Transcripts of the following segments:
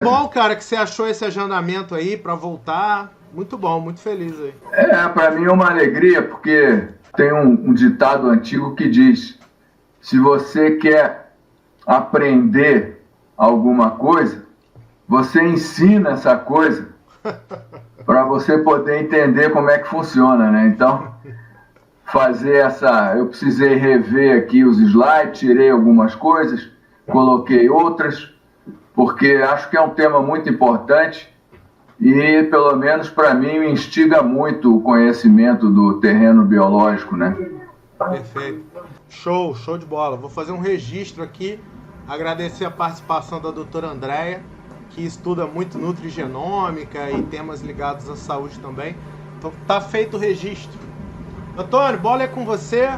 Bom, cara, que você achou esse agendamento aí para voltar. Muito bom, muito feliz aí. Para mim é uma alegria, porque tem um ditado antigo que diz: se você quer aprender alguma coisa, você ensina essa coisa para você poder entender como é que funciona, né? Então, eu precisei rever aqui os slides, tirei algumas coisas, coloquei outras, porque acho que é um tema muito importante e, pelo menos para mim, me instiga muito o conhecimento do terreno biológico, né? Perfeito. Show, show de bola. Vou fazer um registro aqui, agradecer a participação da doutora Andréia, que estuda muito nutrigenômica e temas ligados à saúde também. Então tá feito o registro. Antônio, bola é com você.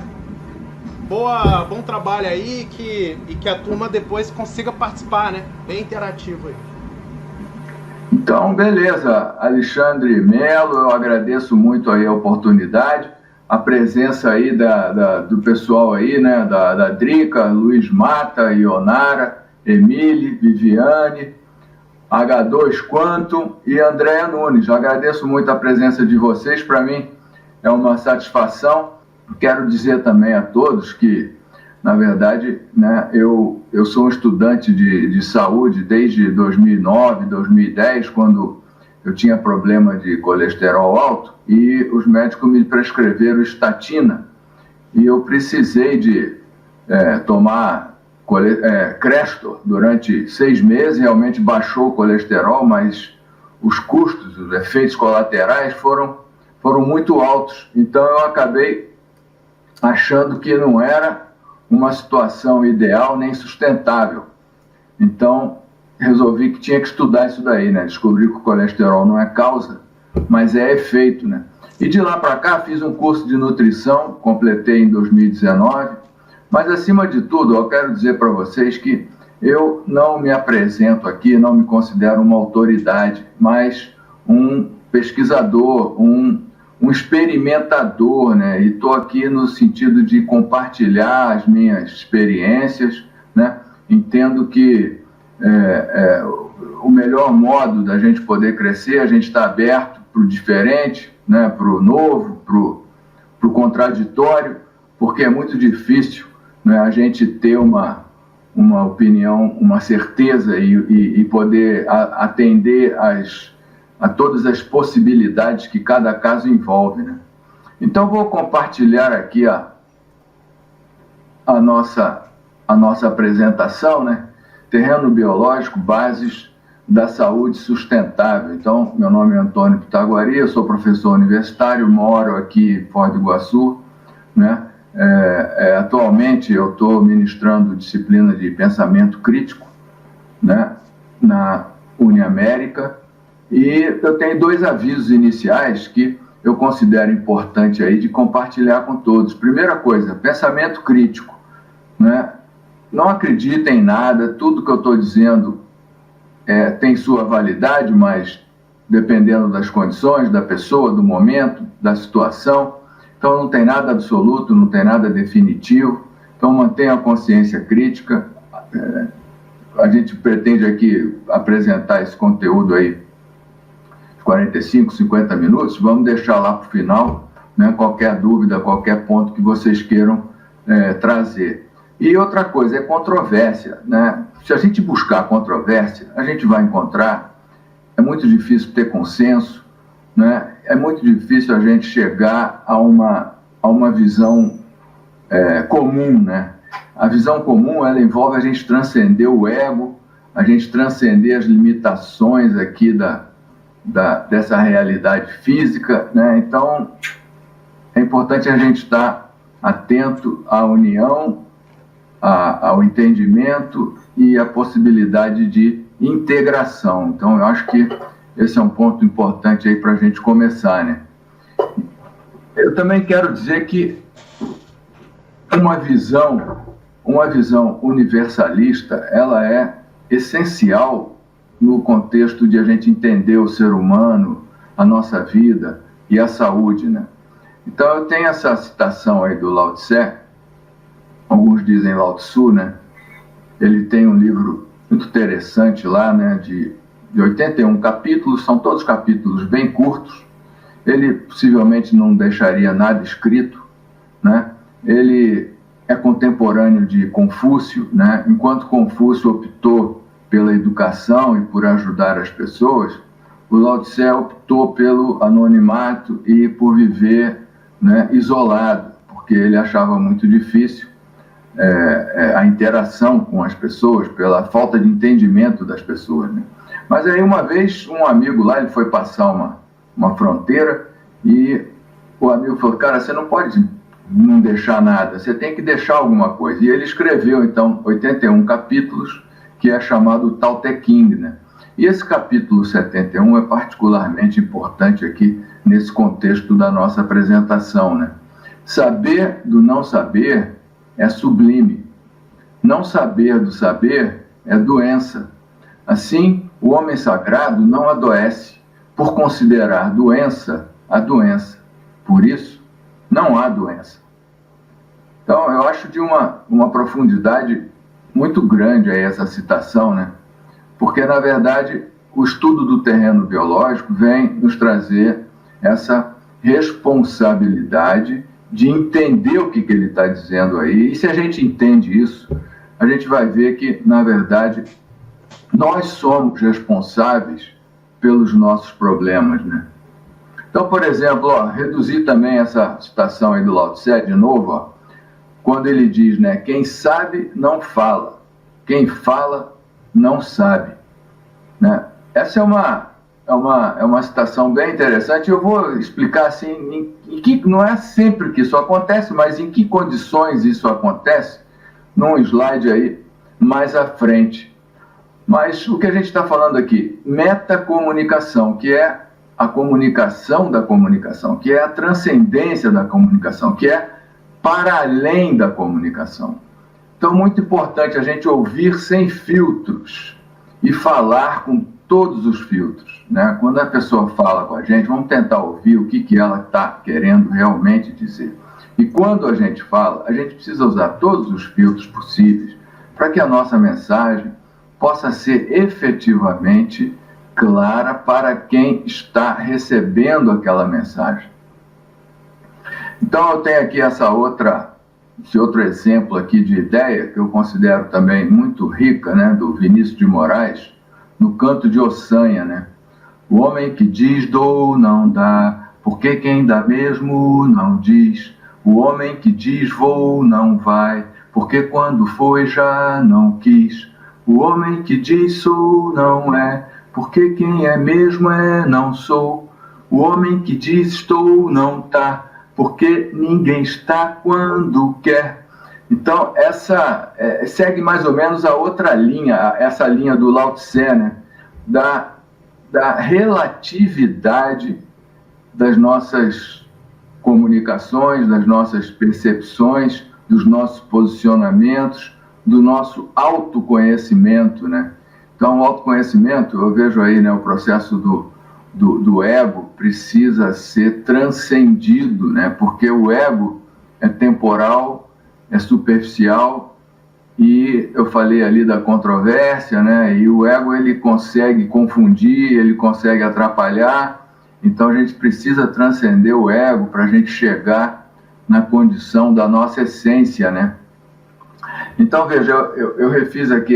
Bom trabalho aí e que a turma depois consiga participar, né? Bem interativo aí. Então, beleza, Alexandre Melo, eu agradeço muito aí a oportunidade, a presença aí do pessoal aí, né, da Drica, Luiz Mata, Ionara, Emile, Viviane, H2 Quantum e Andréa Nunes. Eu agradeço muito a presença de vocês, para mim é uma satisfação. Quero dizer também a todos que, na verdade, né, eu sou um estudante de saúde desde 2009, 2010, quando eu tinha problema de colesterol alto e os médicos me prescreveram estatina e eu precisei de tomar Crestor durante 6 meses. Realmente baixou o colesterol, mas os custos, os efeitos colaterais foram muito altos. Então eu acabei achando que não era uma situação ideal nem sustentável. Então, resolvi que tinha que estudar isso daí, né? Descobri que o colesterol não é causa, mas é efeito, né? E de lá para cá fiz um curso de nutrição, completei em 2019, mas acima de tudo eu quero dizer para vocês que eu não me apresento aqui, não me considero uma autoridade, mas um pesquisador, um experimentador, né? E estou aqui no sentido de compartilhar as minhas experiências, né? Entendo que o melhor modo da gente poder crescer, a gente está aberto para o diferente, né? Para o novo, para o contraditório, porque é muito difícil, né, a gente ter uma opinião, uma certeza e poder atender a todas as possibilidades que cada caso envolve, né? Então, vou compartilhar aqui a nossa apresentação, né? Terreno biológico, bases da saúde sustentável. Então, meu nome é Antônio Pitaguari, eu sou professor universitário, moro aqui em Foz do Iguaçu, né? Atualmente, eu estou ministrando disciplina de pensamento crítico, né, na Uniamérica. E eu tenho 2 avisos iniciais que eu considero importante aí de compartilhar com todos. Primeira coisa, pensamento crítico, né? Não acreditem em nada, tudo que eu estou dizendo tem sua validade, mas dependendo das condições, da pessoa, do momento, da situação. Então não tem nada absoluto, não tem nada definitivo. Então mantenha a consciência crítica. A gente pretende aqui apresentar esse conteúdo aí 45, 50 minutos, vamos deixar lá para o final, né, qualquer dúvida, qualquer ponto que vocês queiram trazer. E outra coisa, é controvérsia, né? Se a gente buscar controvérsia, a gente vai encontrar, é muito difícil ter consenso, né? É muito difícil a gente chegar a uma visão comum, né? A visão comum, ela envolve a gente transcender o ego, a gente transcender as limitações aqui dessa realidade física, né? Então, é importante a gente estar atento à união, ao entendimento e à possibilidade de integração. Então, eu acho que esse é um ponto importante aí para a gente começar, né? Eu também quero dizer que uma visão universalista, ela é essencial no contexto de a gente entender o ser humano, a nossa vida e a saúde, né? Então, eu tenho essa citação aí do Lao Tse, alguns dizem Lao Tzu, né? Ele tem um livro muito interessante lá, né, de de 81 capítulos, são todos capítulos bem curtos. Ele possivelmente não deixaria nada escrito, né? Ele é contemporâneo de Confúcio, né? Enquanto Confúcio optou pela educação e por ajudar as pessoas, o Lao Tse optou pelo anonimato e por viver, né, isolado, porque ele achava muito difícil a interação com as pessoas, pela falta de entendimento das pessoas, né? Mas aí uma vez um amigo lá, ele foi passar uma fronteira e o amigo falou: cara, você não pode não deixar nada, você tem que deixar alguma coisa. E ele escreveu então 81 capítulos, que é chamado Tao Te Ching, né? E esse capítulo 71 é particularmente importante aqui nesse contexto da nossa apresentação, né? Saber do não saber é sublime. Não saber do saber é doença. Assim, o homem sagrado não adoece por considerar doença a doença. Por isso, não há doença. Então, eu acho de uma profundidade muito grande aí essa citação, né? Porque, na verdade, o estudo do terreno biológico vem nos trazer essa responsabilidade de entender o que ele está dizendo aí. E se a gente entende isso, a gente vai ver que, na verdade, nós somos responsáveis pelos nossos problemas, né? Então, por exemplo, reduzir também essa citação aí do Lao Tse, de novo, quando ele diz, né, quem sabe não fala, quem fala não sabe, né? Essa é uma citação bem interessante. Eu vou explicar assim, não é sempre que isso acontece, mas em que condições isso acontece, num slide aí mais à frente. Mas o que a gente está falando aqui, metacomunicação, que é a comunicação da comunicação, que é a transcendência da comunicação, que é para além da comunicação. Então, muito importante a gente ouvir sem filtros e falar com todos os filtros, né? Quando a pessoa fala com a gente, vamos tentar ouvir o que ela está querendo realmente dizer. E quando a gente fala, a gente precisa usar todos os filtros possíveis para que a nossa mensagem possa ser efetivamente clara para quem está recebendo aquela mensagem. Então, eu tenho aqui esse outro exemplo aqui de ideia, que eu considero também muito rica, né, do Vinícius de Moraes, no Canto de Ossanha, né? O homem que diz dou não dá, porque quem dá mesmo não diz. O homem que diz vou não vai, porque quando foi já não quis. O homem que diz sou não é, porque quem é mesmo é não sou. O homem que diz estou não tá, porque ninguém está quando quer. Então, essa segue mais ou menos a outra linha, essa linha do Lao Tse, né? Da relatividade das nossas comunicações, das nossas percepções, dos nossos posicionamentos, do nosso autoconhecimento, né? Então, o autoconhecimento, eu vejo aí, né, o processo do ego precisa ser transcendido, né? Porque o ego é temporal, é superficial, e eu falei ali da controvérsia, né? E o ego, ele consegue confundir, ele consegue atrapalhar. Então a gente precisa transcender o ego para a gente chegar na condição da nossa essência, né? Então, veja, eu refiz aqui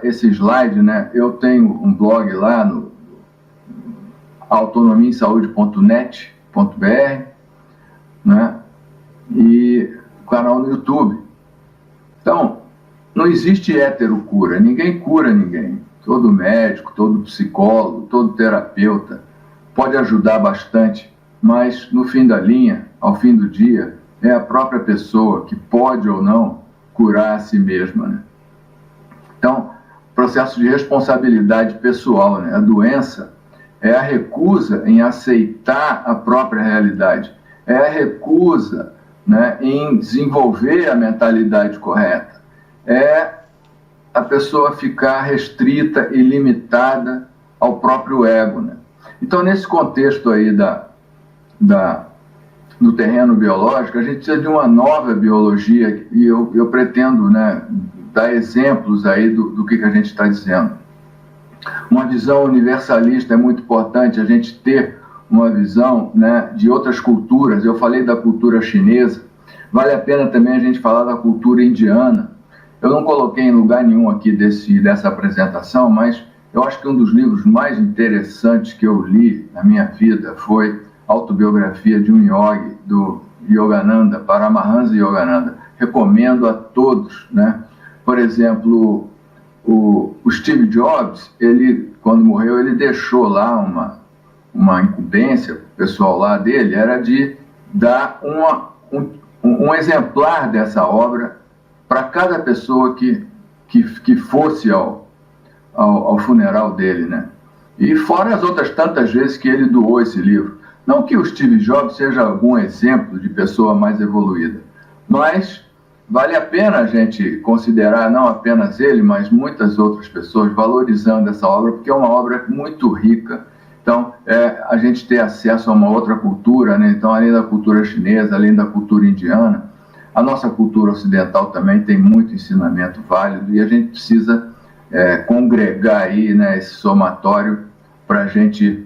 esse slide, né? Eu tenho um blog lá no autonomiaemsaude.net.br, né? E canal no YouTube. Então, não existe heterocura, ninguém cura ninguém. Todo médico, todo psicólogo, todo terapeuta pode ajudar bastante, mas no fim da linha, ao fim do dia, é a própria pessoa que pode ou não curar a si mesma, né? Então, processo de responsabilidade pessoal, né? A doença é a recusa em aceitar a própria realidade, é a recusa, né, em desenvolver a mentalidade correta, é a pessoa ficar restrita e limitada ao próprio ego, né? Então, nesse contexto aí do terreno biológico, a gente precisa de uma nova biologia, e eu pretendo, né, dar exemplos aí do que a gente está dizendo. uma visão universalista. É muito importante a gente ter uma visão, né, de outras culturas. Eu falei da cultura chinesa, vale a pena também a gente falar da cultura indiana. Eu não coloquei em lugar nenhum aqui dessa apresentação, mas eu acho que um dos livros mais interessantes que eu li na minha vida foi a autobiografia de um yogi, do Yogananda, Paramahansa Yogananda. Recomendo a todos, né? Por exemplo, o Steve Jobs, ele, quando morreu, ele deixou lá uma incumbência para o pessoal lá dele, era de dar um exemplar dessa obra para cada pessoa que fosse ao funeral dele, né? E fora as outras tantas vezes que ele doou esse livro. Não que o Steve Jobs seja algum exemplo de pessoa mais evoluída, mas vale a pena a gente considerar não apenas ele, mas muitas outras pessoas valorizando essa obra, porque é uma obra muito rica. Então, a gente ter acesso a uma outra cultura, né? Então, além da cultura chinesa, além da cultura indiana, a nossa cultura ocidental também tem muito ensinamento válido e a gente precisa congregar aí, né, esse somatório para a gente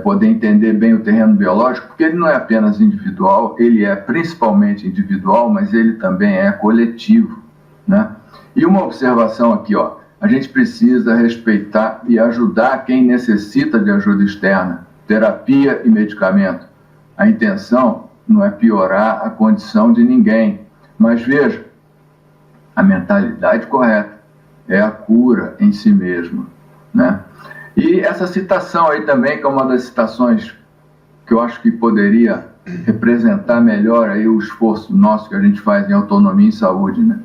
poder entender bem o terreno biológico, porque ele não é apenas individual, ele é principalmente individual, mas ele também é coletivo, né? E uma observação aqui, ó, a gente precisa respeitar e ajudar quem necessita de ajuda externa, terapia e medicamento. A intenção não é piorar a condição de ninguém, mas veja, a mentalidade correta é a cura em si mesma, né? E essa citação aí também, que é uma das citações que eu acho que poderia representar melhor aí o esforço nosso que a gente faz em autonomia e saúde, né?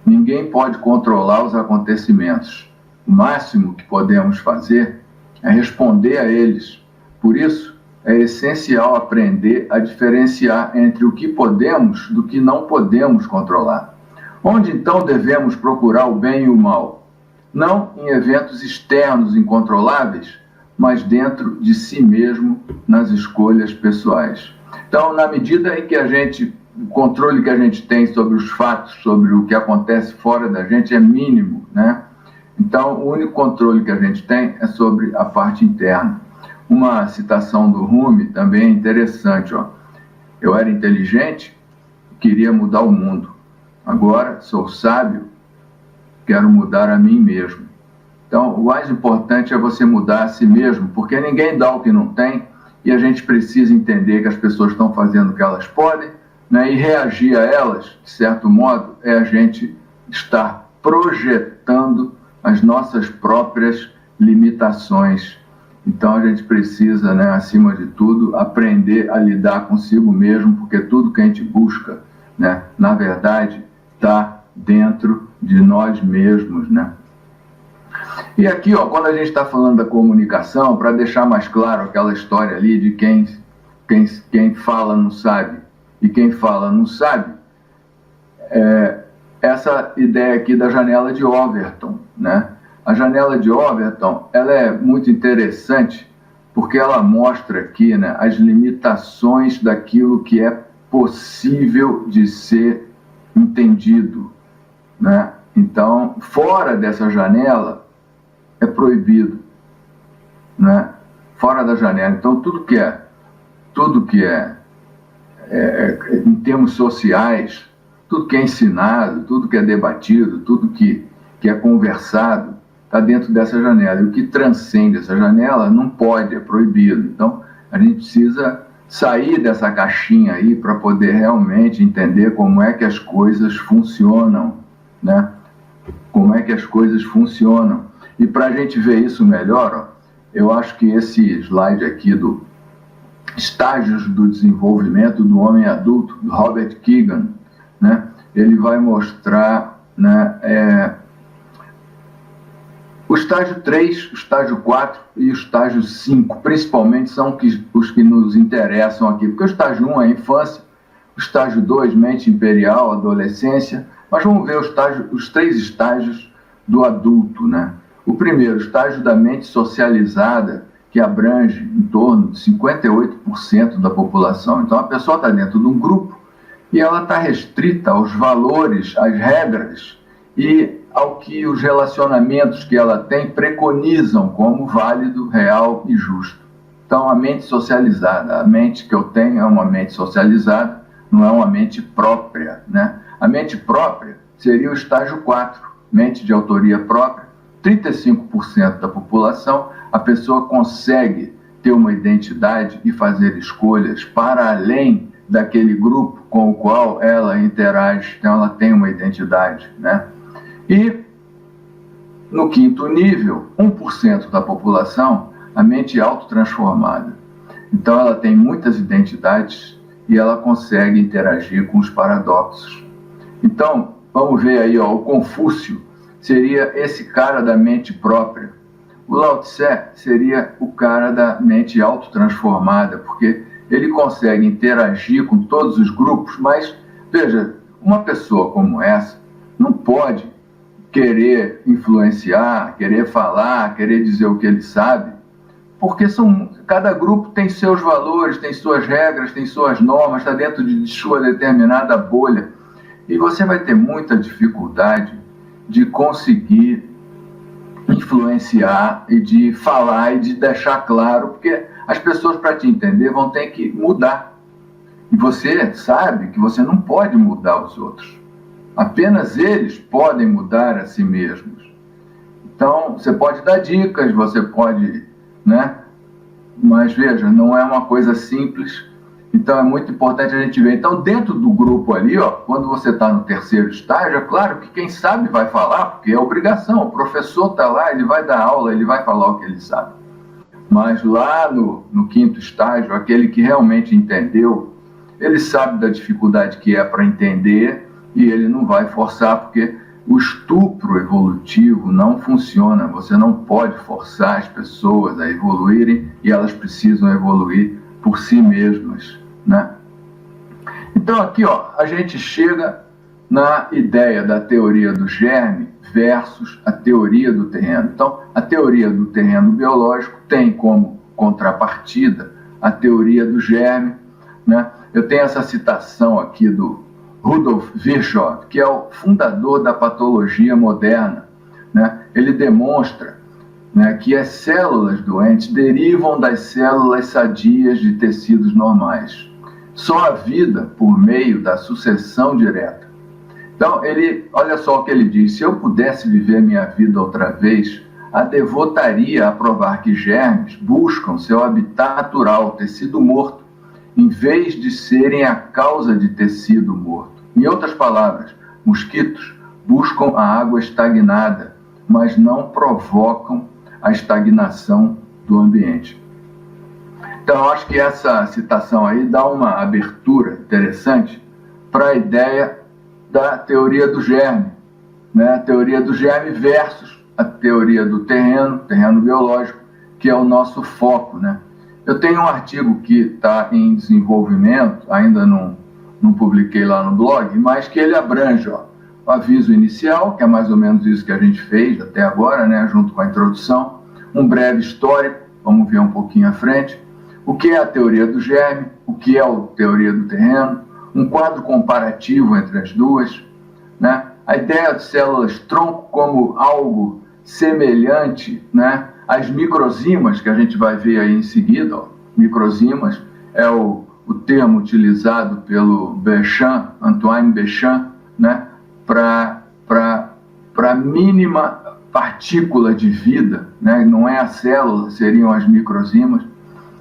Ninguém pode controlar os acontecimentos. O máximo que podemos fazer é responder a eles. Por isso, é essencial aprender a diferenciar entre o que podemos do que não podemos controlar. Onde então devemos procurar o bem e o mal? Não em eventos externos incontroláveis, mas dentro de si mesmo, nas escolhas pessoais. Então, na medida em que o controle que a gente tem sobre os fatos, sobre o que acontece fora da gente é mínimo, né? Então, o único controle que a gente tem é sobre a parte interna. Uma citação do Rumi também é interessante, ó. Eu era inteligente, queria mudar o mundo. Agora sou sábio, quero mudar a mim mesmo. Então, o mais importante é você mudar a si mesmo, porque ninguém dá o que não tem e a gente precisa entender que as pessoas estão fazendo o que elas podem, né, e reagir a elas, de certo modo, é a gente estar projetando as nossas próprias limitações. Então, a gente precisa, né, acima de tudo, aprender a lidar consigo mesmo, porque tudo que a gente busca, né, na verdade, está dentro de nós mesmos, né? E aqui, ó, quando a gente está falando da comunicação, para deixar mais claro aquela história ali de quem fala não sabe e quem fala não sabe, essa ideia aqui da janela de Overton, né? A janela de Overton, ela é muito interessante porque ela mostra aqui, né, as limitações daquilo que é possível de ser entendido, né? Então, fora dessa janela é proibido, né? Fora da janela. Então, tudo que é em termos sociais, tudo que é ensinado, tudo que é debatido, tudo que é conversado, está dentro dessa janela. E o que transcende essa janela não pode, é proibido. Então, a gente precisa sair dessa caixinha aí para poder realmente entender como é que as coisas funcionam, né? Como é que as coisas funcionam. E para a gente ver isso melhor, ó, eu acho que esse slide aqui do Estágios do Desenvolvimento do Homem Adulto, do Robert Keegan, né? Ele vai mostrar, né, o estágio 3, o estágio 4 e o estágio 5, principalmente, são os que nos interessam aqui, porque o estágio 1 é a infância, o estágio 2, mente imperial, adolescência, mas vamos ver os 3 estágios do adulto, né? O primeiro, o estágio da mente socializada, que abrange em torno de 58% da população. Então, a pessoa está dentro de um grupo e ela está restrita aos valores, às regras e ao que os relacionamentos que ela tem preconizam como válido, real e justo. Então, a mente socializada, a mente que eu tenho é uma mente socializada, não é uma mente própria, né? A mente própria seria o estágio 4, mente de autoria própria. 35% da população, a pessoa consegue ter uma identidade e fazer escolhas para além daquele grupo com o qual ela interage, então ela tem uma identidade, né? E no quinto nível, 1% da população, a mente autotransformada. Então ela tem muitas identidades e ela consegue interagir com os paradoxos. Então, vamos ver aí, ó, o Confúcio seria esse cara da mente própria. O Lao Tse seria o cara da mente autotransformada, porque ele consegue interagir com todos os grupos, mas, veja, uma pessoa como essa não pode querer influenciar, querer falar, querer dizer o que ele sabe, porque cada grupo tem seus valores, tem suas regras, tem suas normas, está dentro de sua determinada bolha, e você vai ter muita dificuldade de conseguir influenciar e de falar e de deixar claro, porque as pessoas, para te entender, vão ter que mudar. E você sabe que você não pode mudar os outros. Apenas eles podem mudar a si mesmos. Então, você pode dar dicas, você pode, né? Mas, veja, não é uma coisa simples. Então, é muito importante a gente ver. Então, dentro do grupo ali, ó, quando você está no terceiro estágio, é claro que quem sabe vai falar, porque é obrigação. O professor está lá, ele vai dar aula, ele vai falar o que ele sabe. Mas lá no quinto estágio, aquele que realmente entendeu, ele sabe da dificuldade que é para entender e ele não vai forçar, porque o estupro evolutivo não funciona. Você não pode forçar as pessoas a evoluírem e elas precisam evoluir por si mesmas, né? Então aqui, ó, a gente chega na ideia da teoria do germe versus a teoria do terreno. Então, a teoria do terreno biológico tem como contrapartida a teoria do germe, né? Eu tenho essa citação aqui do Rudolf Virchow, que é o fundador da patologia moderna, né? Ele demonstra, né, que as células doentes derivam das células sadias de tecidos normais. Só a vida por meio da sucessão direta. Então, olha só o que ele diz: se eu pudesse viver minha vida outra vez, a devotaria a provar que germes buscam seu habitat natural, tecido morto, em vez de serem a causa de tecido morto. Em outras palavras, mosquitos buscam a água estagnada, mas não provocam a estagnação do ambiente. Então, eu acho que essa citação aí dá uma abertura interessante para a ideia da teoria do germe, né? A teoria do germe versus a teoria do terreno biológico, que é o nosso foco, né? Eu tenho um artigo que está em desenvolvimento, ainda não publiquei lá no blog, mas que ele abrange, ó, o aviso inicial, que é mais ou menos isso que a gente fez até agora, né, junto com a introdução, um breve histórico, vamos ver um pouquinho à frente, o que é a teoria do germe, o que é a teoria do terreno, um quadro comparativo entre as duas, né, a ideia de células-tronco como algo semelhante, né, às microzimas, que a gente vai ver aí em seguida. Ó, microzimas é o termo utilizado pelo Béchamp, Antoine Béchamp, né, para a mínima partícula de vida, né, não é a célula, seriam as microzimas,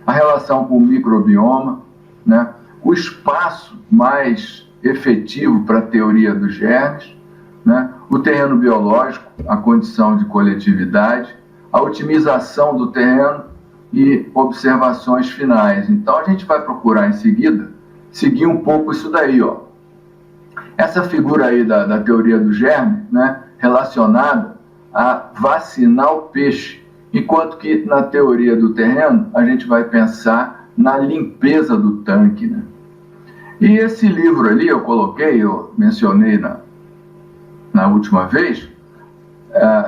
a relação com o microbioma, né, o espaço mais efetivo para a teoria dos germes, né, o terreno biológico, a condição de coletividade, a otimização do terreno e observações finais. Então, a gente vai procurar em seguida seguir um pouco isso daí, ó. Essa figura aí da teoria do germe, né, relacionada a vacinar o peixe, enquanto que na teoria do terreno a gente vai pensar na limpeza do tanque, né? E esse livro ali eu mencionei na última vez,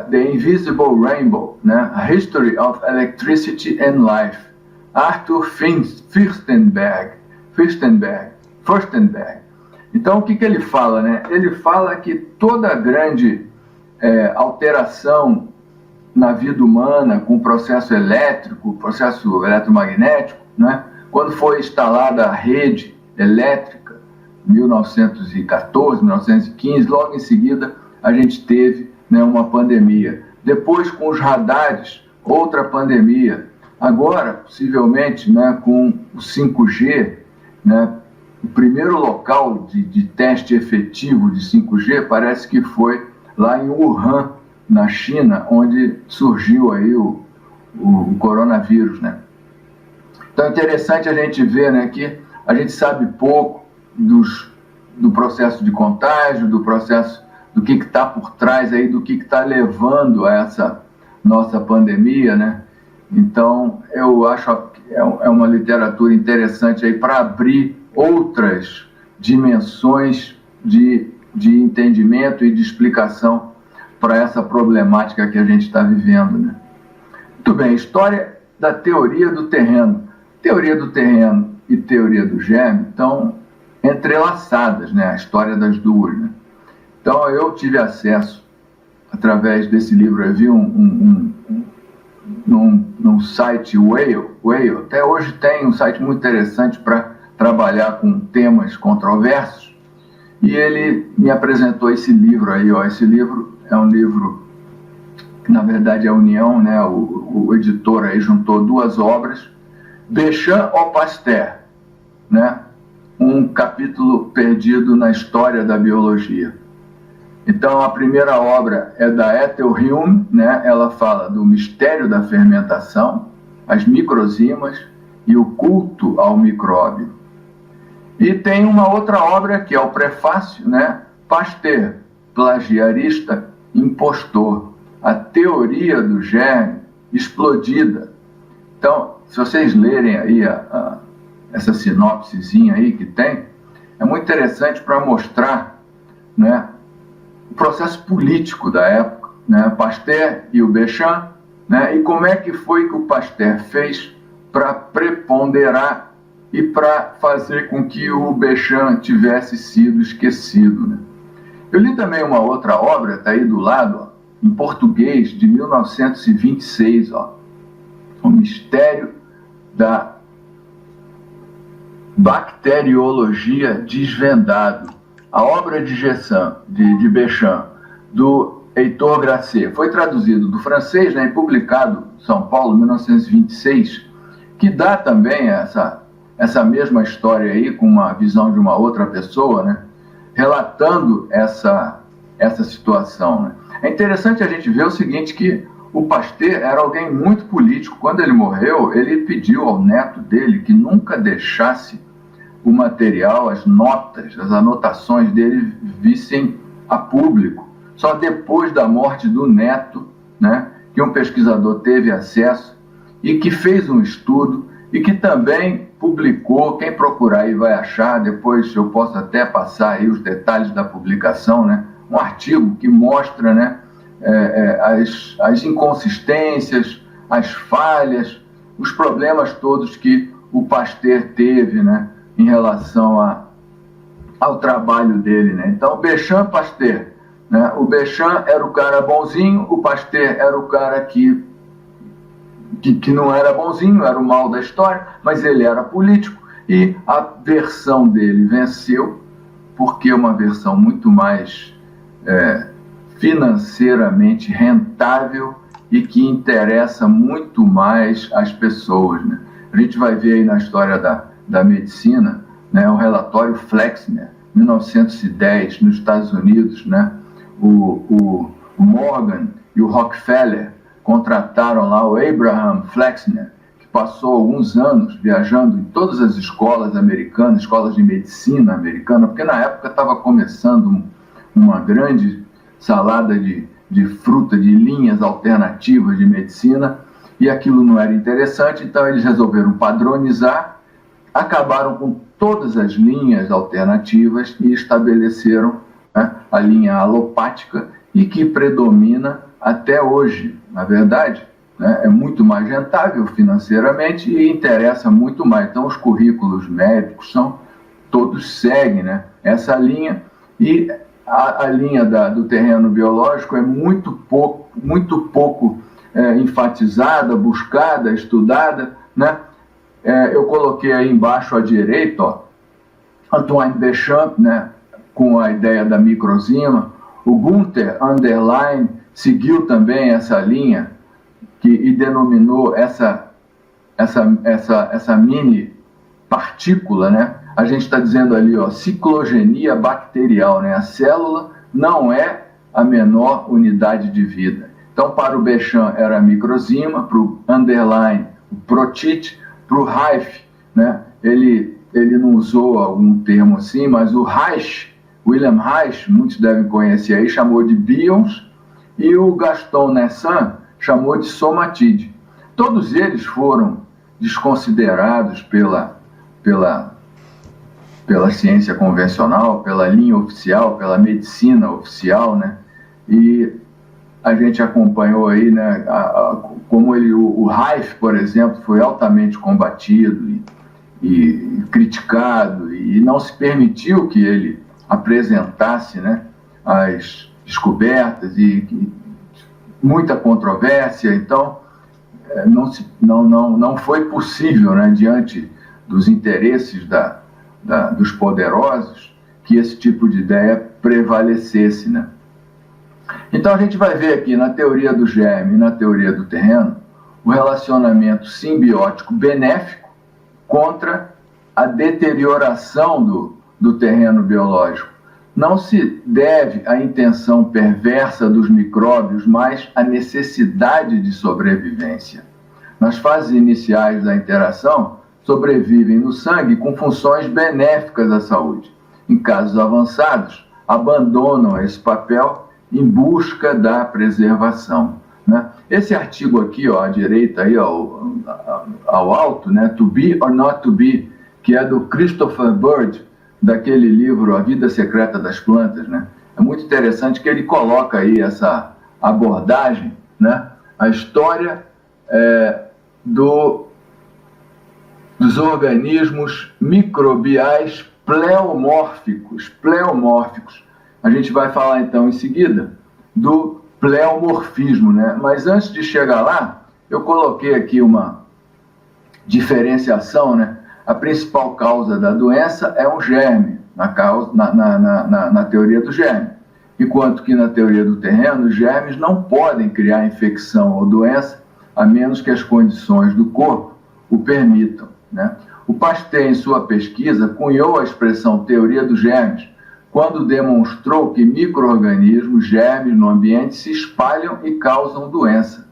The Invisible Rainbow, né? A History of Electricity and Life, Arthur Furstenberg. Então, o que ele fala, né? Ele fala que toda grande alteração na vida humana com processo elétrico, processo eletromagnético, né? Quando foi instalada a rede elétrica, 1914, 1915, logo em seguida a gente teve, né, uma pandemia. Depois, com os radares, outra pandemia. Agora, possivelmente, né, com o 5G, né, o primeiro local de teste efetivo de 5G parece que foi lá em Wuhan, na China, onde surgiu aí o coronavírus, né? Então é interessante a gente ver, né, que a gente sabe pouco do processo de contágio, do processo, do que está por trás aí, do que está levando a essa nossa pandemia, né? Então eu acho que é uma literatura interessante aí para abrir outras dimensões de entendimento e de explicação para essa problemática que a gente está vivendo, né? Muito bem, história da teoria do terreno. Teoria do terreno e teoria do germe estão entrelaçadas, né? A história das duas, né? Então eu tive acesso, através desse livro, eu vi num site Whale, até hoje tem um site muito interessante para trabalhar com temas controversos, e ele me apresentou esse livro aí, ó. Esse livro é um livro que, na verdade, é a União, né? O editor aí juntou duas obras, Béchamp ou Pasteur, né? Um capítulo perdido na história da biologia. Então, a primeira obra é da Ethel Hume, né? Ela fala do mistério da fermentação, as microzimas e o culto ao micróbio. E tem uma outra obra que é o prefácio, né? Pasteur, plagiarista, impostor, a teoria do germe explodida. Então, se vocês lerem aí essa sinopsezinha aí que tem, é muito interessante para mostrar, né, o processo político da época, né, Pasteur e o Béchamp, né, e como é que foi que o Pasteur fez para preponderar e para fazer com que o Béchamp tivesse sido esquecido, né? Eu li também uma outra obra, está aí do lado, ó, em português, de 1926, ó, O Mistério da Bacteriologia Desvendado, a obra de Béchamp, do Heitor Gracie. Foi traduzido do francês, né, e publicado em São Paulo, em 1926, que dá também essa mesma história aí, com uma visão de uma outra pessoa, né, relatando essa situação, né. É interessante a gente ver o seguinte, que o Pasteur era alguém muito político. Quando ele morreu, ele pediu ao neto dele que nunca deixasse o material, as notas, as anotações dele vissem a público. Só depois da morte do neto, né, que um pesquisador teve acesso e que fez um estudo e que também publicou. Quem procurar aí vai achar, depois eu posso até passar aí os detalhes da publicação, né, um artigo que mostra, né, as inconsistências, as falhas, os problemas todos que o Pasteur teve, né, em relação ao trabalho dele, né. Então, Béchamp, Pasteur, né, o Béchamp era o cara bonzinho, o Pasteur era o cara que não era bonzinho, era o mal da história, mas ele era político, e a versão dele venceu, porque é uma versão muito mais financeiramente rentável e que interessa muito mais as pessoas, né? A gente vai ver aí na história da medicina, né, o relatório Flexner, 1910, nos Estados Unidos, né? O Morgan e o Rockefeller contrataram lá o Abraham Flexner, que passou alguns anos viajando em todas as escolas americanas, escolas de medicina americana, porque na época estava começando uma grande salada de fruta, de linhas alternativas de medicina, e aquilo não era interessante, então eles resolveram padronizar, acabaram com todas as linhas alternativas e estabeleceram, né, a linha alopática, e que predomina até hoje. Na verdade, né, é muito mais rentável financeiramente e interessa muito mais. Então, os currículos médicos todos seguem, né, essa linha, e a linha do terreno biológico é muito pouco enfatizada, buscada, estudada, né? Eu coloquei aí embaixo à direita, ó, Antoine Béchamp, né, com a ideia da microzima. O Gunther Anderlein seguiu também essa linha e denominou essa mini partícula, né? A gente está dizendo ali, ó, ciclogenia bacterial, né? A célula não é a menor unidade de vida. Então, para o Béchamp era a microzima, para o Anderlein, o protite, para o Reif, né? Ele não usou algum termo assim, mas o Reich, William Reich, muitos devem conhecer aí, chamou de bions, e o Gaston Nessin chamou de somatide. Todos eles foram desconsiderados pela ciência convencional, pela linha oficial, pela medicina oficial, né? E a gente acompanhou aí, né, como o Reich, por exemplo, foi altamente combatido e criticado, e não se permitiu que ele apresentasse, né, as descobertas, e muita controvérsia. Então não foi possível, né, diante dos interesses dos poderosos, que esse tipo de ideia prevalecesse, né? Então a gente vai ver aqui na teoria do germe e na teoria do terreno o relacionamento simbiótico benéfico contra a deterioração do terreno biológico. Não se deve à intenção perversa dos micróbios, mas à necessidade de sobrevivência. Nas fases iniciais da interação, sobrevivem no sangue com funções benéficas à saúde. Em casos avançados, abandonam esse papel em busca da preservação, né? Esse artigo aqui, ó, à direita, aí, ó, ao alto, né, To Be or Not to Be, que é do Christopher Bird, daquele livro A Vida Secreta das Plantas, né? É muito interessante que ele coloca aí essa abordagem, né? A história dos organismos microbiais pleomórficos. A gente vai falar então em seguida do pleomorfismo, né? Mas antes de chegar lá, eu coloquei aqui uma diferenciação, né? A principal causa da doença é um germe, na teoria do germe. Enquanto que na teoria do terreno, os germes não podem criar infecção ou doença, a menos que as condições do corpo o permitam, né? O Pasteur, em sua pesquisa, cunhou a expressão teoria dos germes, quando demonstrou que micro-organismos, germes no ambiente, se espalham e causam doença.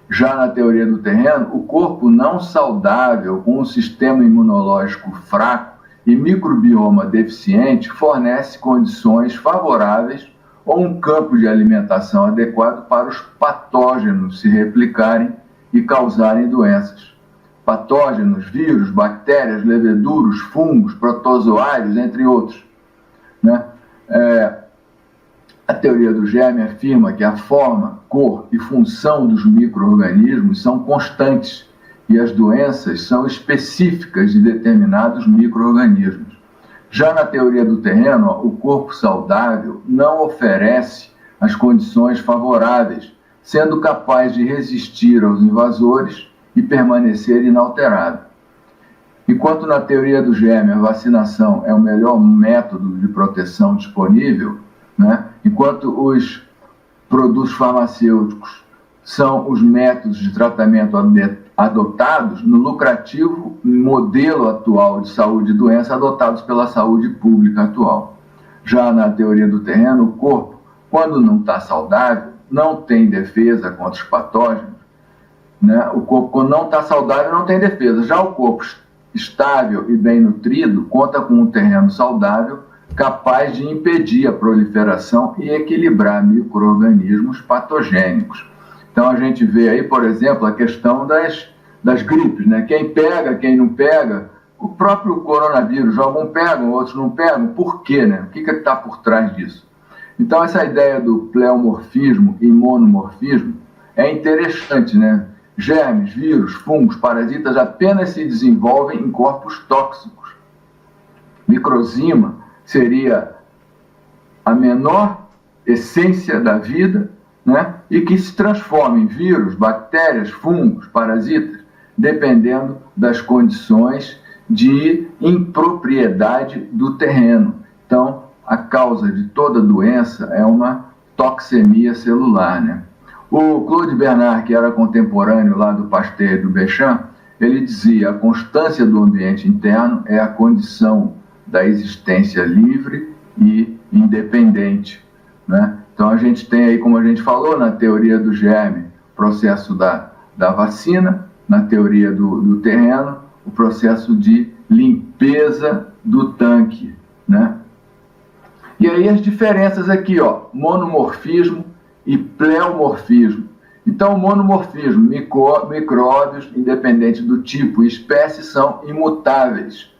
Já na teoria do terreno, o corpo não saudável, com um sistema imunológico fraco e microbioma deficiente, fornece condições favoráveis ou um campo de alimentação adequado para os patógenos se replicarem e causarem doenças. Patógenos, vírus, bactérias, leveduros, fungos, protozoários, entre outros, né? A teoria do germe afirma que a forma, cor e função dos micro-organismos são constantes e as doenças são específicas de determinados micro-organismos. Já na teoria do terreno, o corpo saudável não oferece as condições favoráveis, sendo capaz de resistir aos invasores e permanecer inalterado. Enquanto na teoria do germe a vacinação é o melhor método de proteção disponível, né? Enquanto os produtos farmacêuticos são os métodos de tratamento adotados no lucrativo modelo atual de saúde e doença adotados pela saúde pública atual. Já na teoria do terreno, o corpo, quando não está saudável, não tem defesa contra os patógenos, né? O corpo, quando não está saudável, não tem defesa. Já o corpo estável e bem nutrido conta com um terreno saudável capaz de impedir a proliferação e equilibrar micro-organismos patogênicos. Então a gente vê aí, por exemplo, a questão das gripes, né? Quem pega, quem não pega, o próprio coronavírus, alguns pegam, outros não pegam, por quê, né? O que está por trás disso? Então essa ideia do pleomorfismo e monomorfismo é interessante, né? Germes, vírus, fungos, parasitas apenas se desenvolvem em corpos tóxicos. Microzima seria a menor essência da vida, né? E que se transforma em vírus, bactérias, fungos, parasitas, dependendo das condições de impropriedade do terreno. Então, a causa de toda doença é uma toxemia celular, né? O Claude Bernard, que era contemporâneo lá do Pasteur e do Béchamp, ele dizia: a constância do ambiente interno é a condição da existência livre e independente, né? Então a gente tem aí, como a gente falou, na teoria do germe, o processo da vacina, na teoria do terreno, o processo de limpeza do tanque, né? E aí as diferenças aqui, ó, monomorfismo e pleomorfismo. Então, o monomorfismo, micróbios, independente do tipo e espécie, são imutáveis.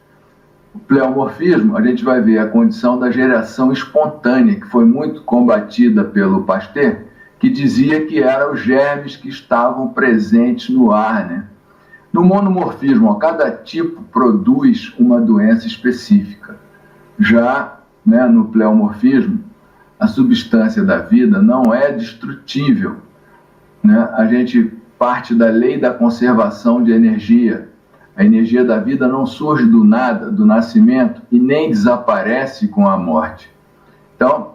O pleomorfismo, a gente vai ver a condição da geração espontânea, que foi muito combatida pelo Pasteur, que dizia que eram os germes que estavam presentes no ar, né? No monomorfismo, ó, cada tipo produz uma doença específica. Já, né, no pleomorfismo, a substância da vida não é destrutível, né? A gente parte da lei da conservação de energia. A energia da vida não surge do nada, do nascimento, e nem desaparece com a morte. Então,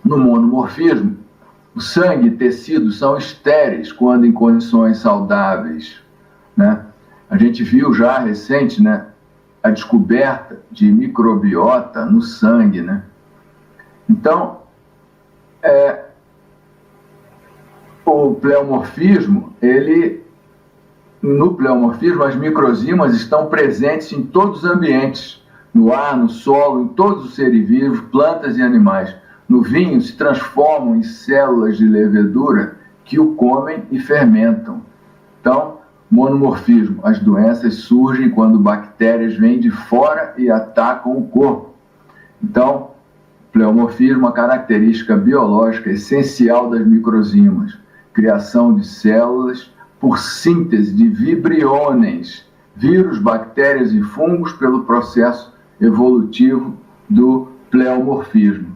no monomorfismo, o sangue e tecidos são estéreis quando em condições saudáveis, né? A gente viu já recente, né, a descoberta de microbiota no sangue, né? Então, o pleomorfismo, no pleomorfismo, as microzimas estão presentes em todos os ambientes, no ar, no solo, em todos os seres vivos, plantas e animais. No vinho, se transformam em células de levedura que o comem e fermentam. Então, monomorfismo, as doenças surgem quando bactérias vêm de fora e atacam o corpo. Então, pleomorfismo, a característica biológica essencial das microzimas, criação de células por síntese de vibriones, vírus, bactérias e fungos pelo processo evolutivo do pleomorfismo.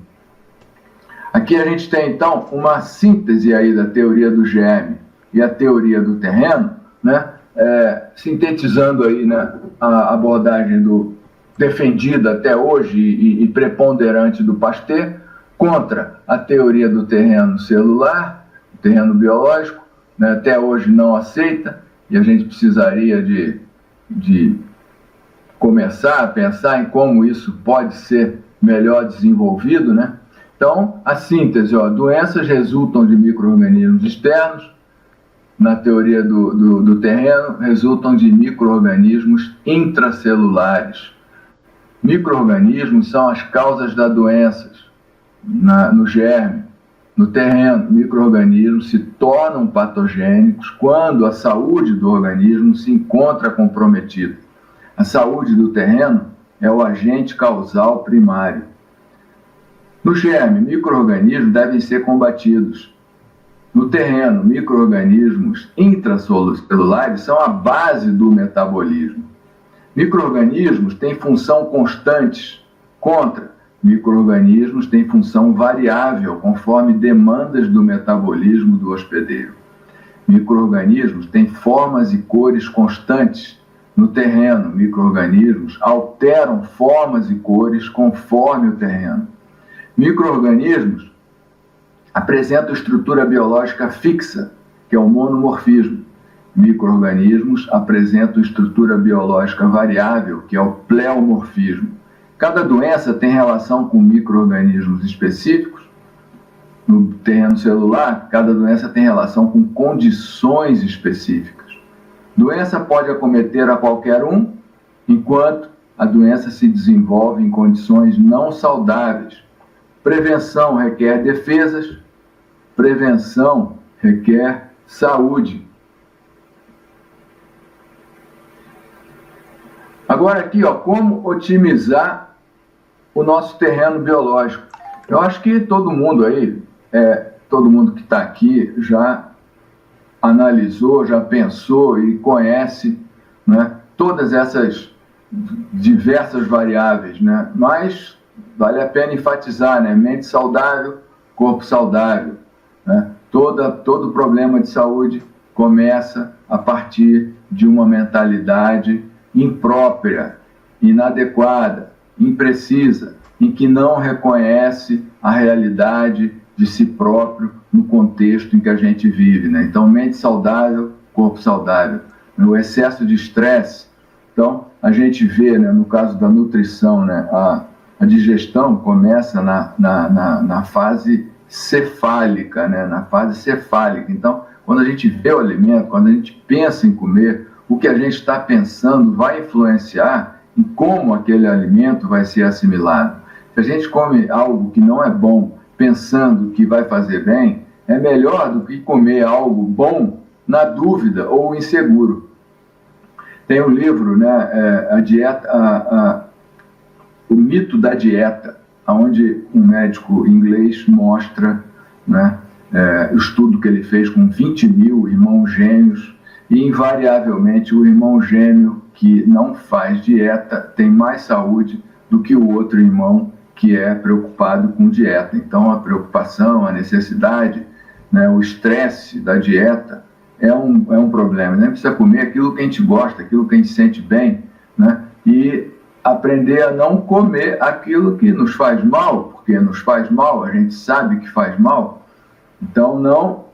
Aqui a gente tem, então, uma síntese aí da teoria do germe e a teoria do terreno, né? Sintetizando aí, né, a abordagem defendida até hoje e preponderante do Pasteur contra a teoria do terreno celular, terreno biológico, né, até hoje não aceita, e a gente precisaria de começar a pensar em como isso pode ser melhor desenvolvido, né? Então, a síntese, ó, doenças resultam de micro-organismos externos, na teoria do terreno, resultam de micro-organismos intracelulares. Micro-organismos são as causas das doenças no germe. No terreno, micro-organismos se tornam patogênicos quando a saúde do organismo se encontra comprometida. A saúde do terreno é o agente causal primário. No germe, micro-organismos devem ser combatidos. No terreno, micro-organismos intracelulares são a base do metabolismo. Micro-organismos têm função constante contra micro-organismos têm função variável, conforme demandas do metabolismo do hospedeiro. Micro-organismos têm formas e cores constantes. No terreno, micro-organismos alteram formas e cores conforme o terreno. Micro-organismos apresentam estrutura biológica fixa, que é o monomorfismo. Micro-organismos apresentam estrutura biológica variável, que é o pleomorfismo. Cada doença tem relação com micro-organismos específicos. No terreno celular, cada doença tem relação com condições específicas. Doença pode acometer a qualquer um, enquanto a doença se desenvolve em condições não saudáveis. Prevenção requer defesas, prevenção requer saúde. Agora aqui, ó, como otimizar o nosso terreno biológico. Eu acho que todo mundo aí, todo mundo que está aqui já analisou, já pensou e conhece, né, todas essas diversas variáveis, né? Mas vale a pena enfatizar, né? Mente saudável, corpo saudável, né? Todo problema de saúde começa a partir de uma mentalidade imprópria, inadequada, imprecisa, em que não reconhece a realidade de si próprio no contexto em que a gente vive, né? Então, mente saudável, corpo saudável. O excesso de estresse, então, a gente vê, né, no caso da nutrição, né, a digestão começa na fase cefálica, né, na fase cefálica. Então, quando a gente vê o alimento, quando a gente pensa em comer, o que a gente está pensando vai influenciar em como aquele alimento vai ser assimilado. Se a gente come algo que não é bom, pensando que vai fazer bem, é melhor do que comer algo bom na dúvida ou inseguro. Tem um livro, né, O Mito da Dieta, onde um médico inglês mostra, né, o estudo que ele fez com 20 mil irmãos gêmeos, e invariavelmente o irmão gêmeo que não faz dieta tem mais saúde do que o outro irmão que é preocupado com dieta. Então, a preocupação, a necessidade, né, o estresse da dieta é um problema. Nem precisa comer aquilo que a gente gosta, aquilo que a gente sente bem, né, e aprender a não comer aquilo que nos faz mal, porque nos faz mal, a gente sabe que faz mal. Então, não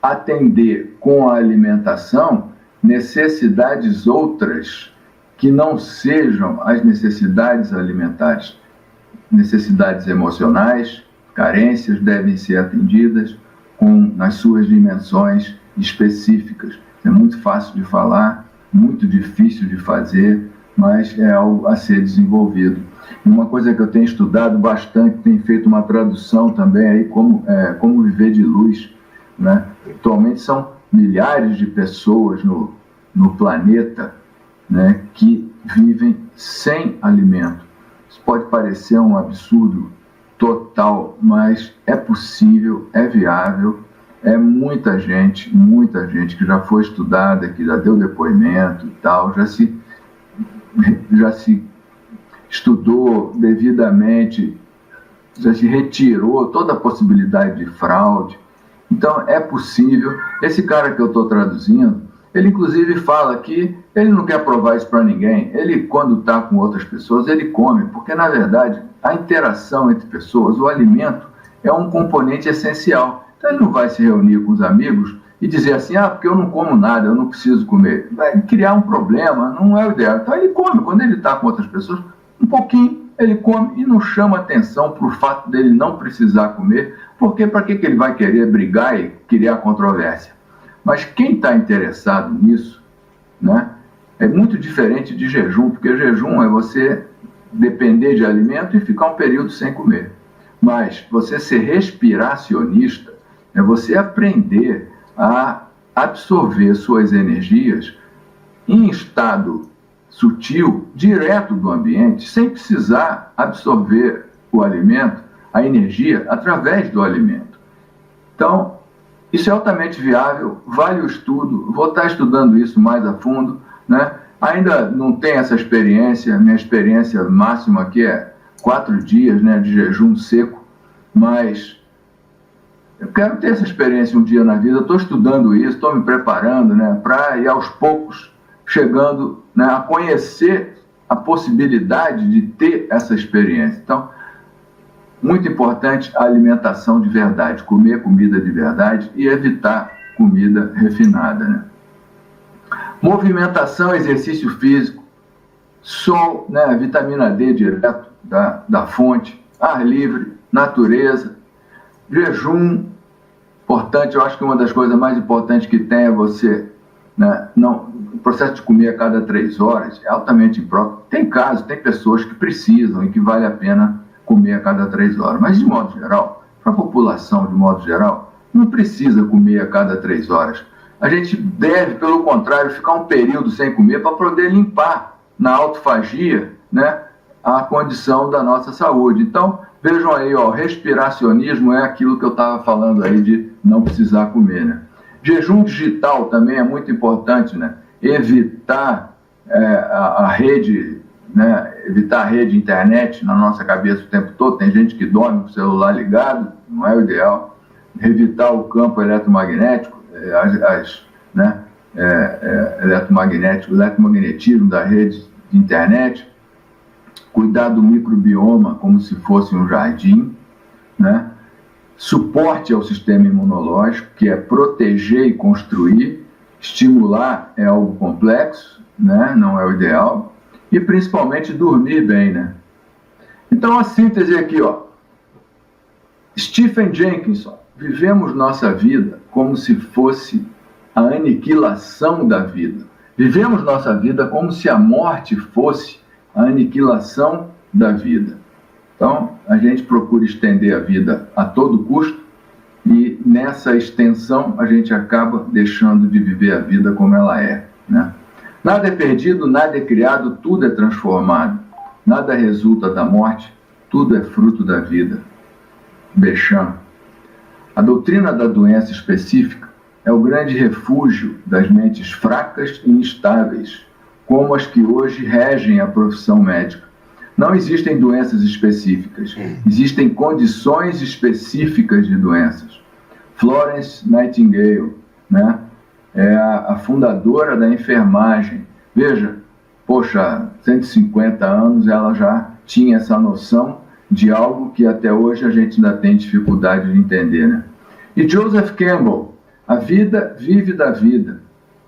atender com a alimentação necessidades outras que não sejam as necessidades alimentares. Necessidades emocionais, carências devem ser atendidas nas suas dimensões específicas. É muito fácil de falar, muito difícil de fazer, mas é algo a ser desenvolvido. Uma coisa que eu tenho estudado bastante, tenho feito uma tradução também, aí, como viver de luz, né? Atualmente são milhares de pessoas no planeta, né, que vivem sem alimento. Isso pode parecer um absurdo total, mas é possível, é viável, é muita gente que já foi estudada, que já deu depoimento e tal, já se estudou devidamente, já se retirou toda a possibilidade de fraude. Então, é possível. Esse cara que eu estou traduzindo, ele inclusive fala que ele não quer provar isso para ninguém. Ele, quando está com outras pessoas, ele come, porque, na verdade, a interação entre pessoas, o alimento, é um componente essencial. Então, ele não vai se reunir com os amigos e dizer assim, porque eu não como nada, eu não preciso comer. Vai criar um problema, não é o ideal. Então, ele come. Quando ele está com outras pessoas, um pouquinho, ele come e não chama atenção para o fato dele não precisar comer, porque para que ele vai querer brigar e criar controvérsia? Mas quem está interessado nisso, né, é muito diferente de jejum, porque jejum é você depender de alimento e ficar um período sem comer. Mas você ser respiracionista é você aprender a absorver suas energias em estado sutil, direto do ambiente, sem precisar absorver o alimento, a energia, através do alimento. Então, isso é altamente viável, vale o estudo, vou estar estudando isso mais a fundo, né? Ainda não tenho essa experiência, minha experiência máxima aqui é 4 dias, né, de jejum seco, mas eu quero ter essa experiência um dia na vida, estou estudando isso, estou me preparando, né, para ir aos poucos chegando, né, a conhecer a possibilidade de ter essa experiência. Então, muito importante a alimentação de verdade, comer comida de verdade e evitar comida refinada, né? Movimentação, exercício físico, sol, né, vitamina D direto da fonte, ar livre, natureza, jejum, importante, eu acho que uma das coisas mais importantes que tem é você, né, o processo de comer a cada 3 horas é altamente impróprio. Tem casos, tem pessoas que precisam e que vale a pena comer a cada 3 horas, mas de modo geral, para a população de modo geral, não precisa comer a cada 3 horas. A gente deve, pelo contrário, ficar um período sem comer para poder limpar na autofagia, né, a condição da nossa saúde. Então, vejam aí, respiracionismo é aquilo que eu estava falando aí de não precisar comer, né? Jejum digital também é muito importante, né? Evitar a rede né? Evitar a rede, internet na nossa cabeça o tempo todo. Tem gente que dorme com o celular ligado, não é o ideal. Evitar o campo eletromagnético, né? Eletromagnético, o eletromagnetismo da rede de internet. Cuidar do microbioma como se fosse um jardim, né? Suporte ao sistema imunológico, que é proteger e construir. Estimular é algo complexo, né? Não é o ideal. E principalmente dormir bem, né? Então a síntese aqui, ó. Stephen Jenkinson: vivemos nossa vida como se fosse a aniquilação da vida. Vivemos nossa vida como se a morte fosse a aniquilação da vida. Então, a gente procura estender a vida a todo custo e nessa extensão a gente acaba deixando de viver a vida como ela é, né? Nada é perdido, nada é criado, tudo é transformado. Nada resulta da morte, tudo é fruto da vida. Bechamp. A doutrina da doença específica é o grande refúgio das mentes fracas e instáveis, como as que hoje regem a profissão médica. Não existem doenças específicas, existem condições específicas de doenças. Florence Nightingale, né, é a fundadora da enfermagem. Veja, poxa, 150 anos ela já tinha essa noção de algo que até hoje a gente ainda tem dificuldade de entender, né? E Joseph Campbell: a vida vive da vida.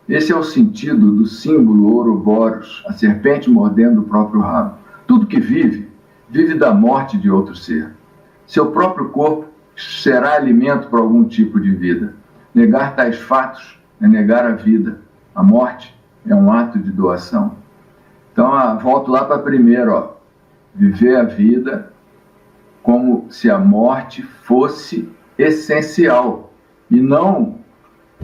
Esse é o sentido do símbolo Ouroboros, a serpente mordendo o próprio rabo. Tudo que vive, vive da morte de outro ser. Seu próprio corpo será alimento para algum tipo de vida. Negar tais fatos é negar a vida. A morte é um ato de doação. Então, volto lá para primeiro, ó. Viver a vida como se a morte fosse essencial e não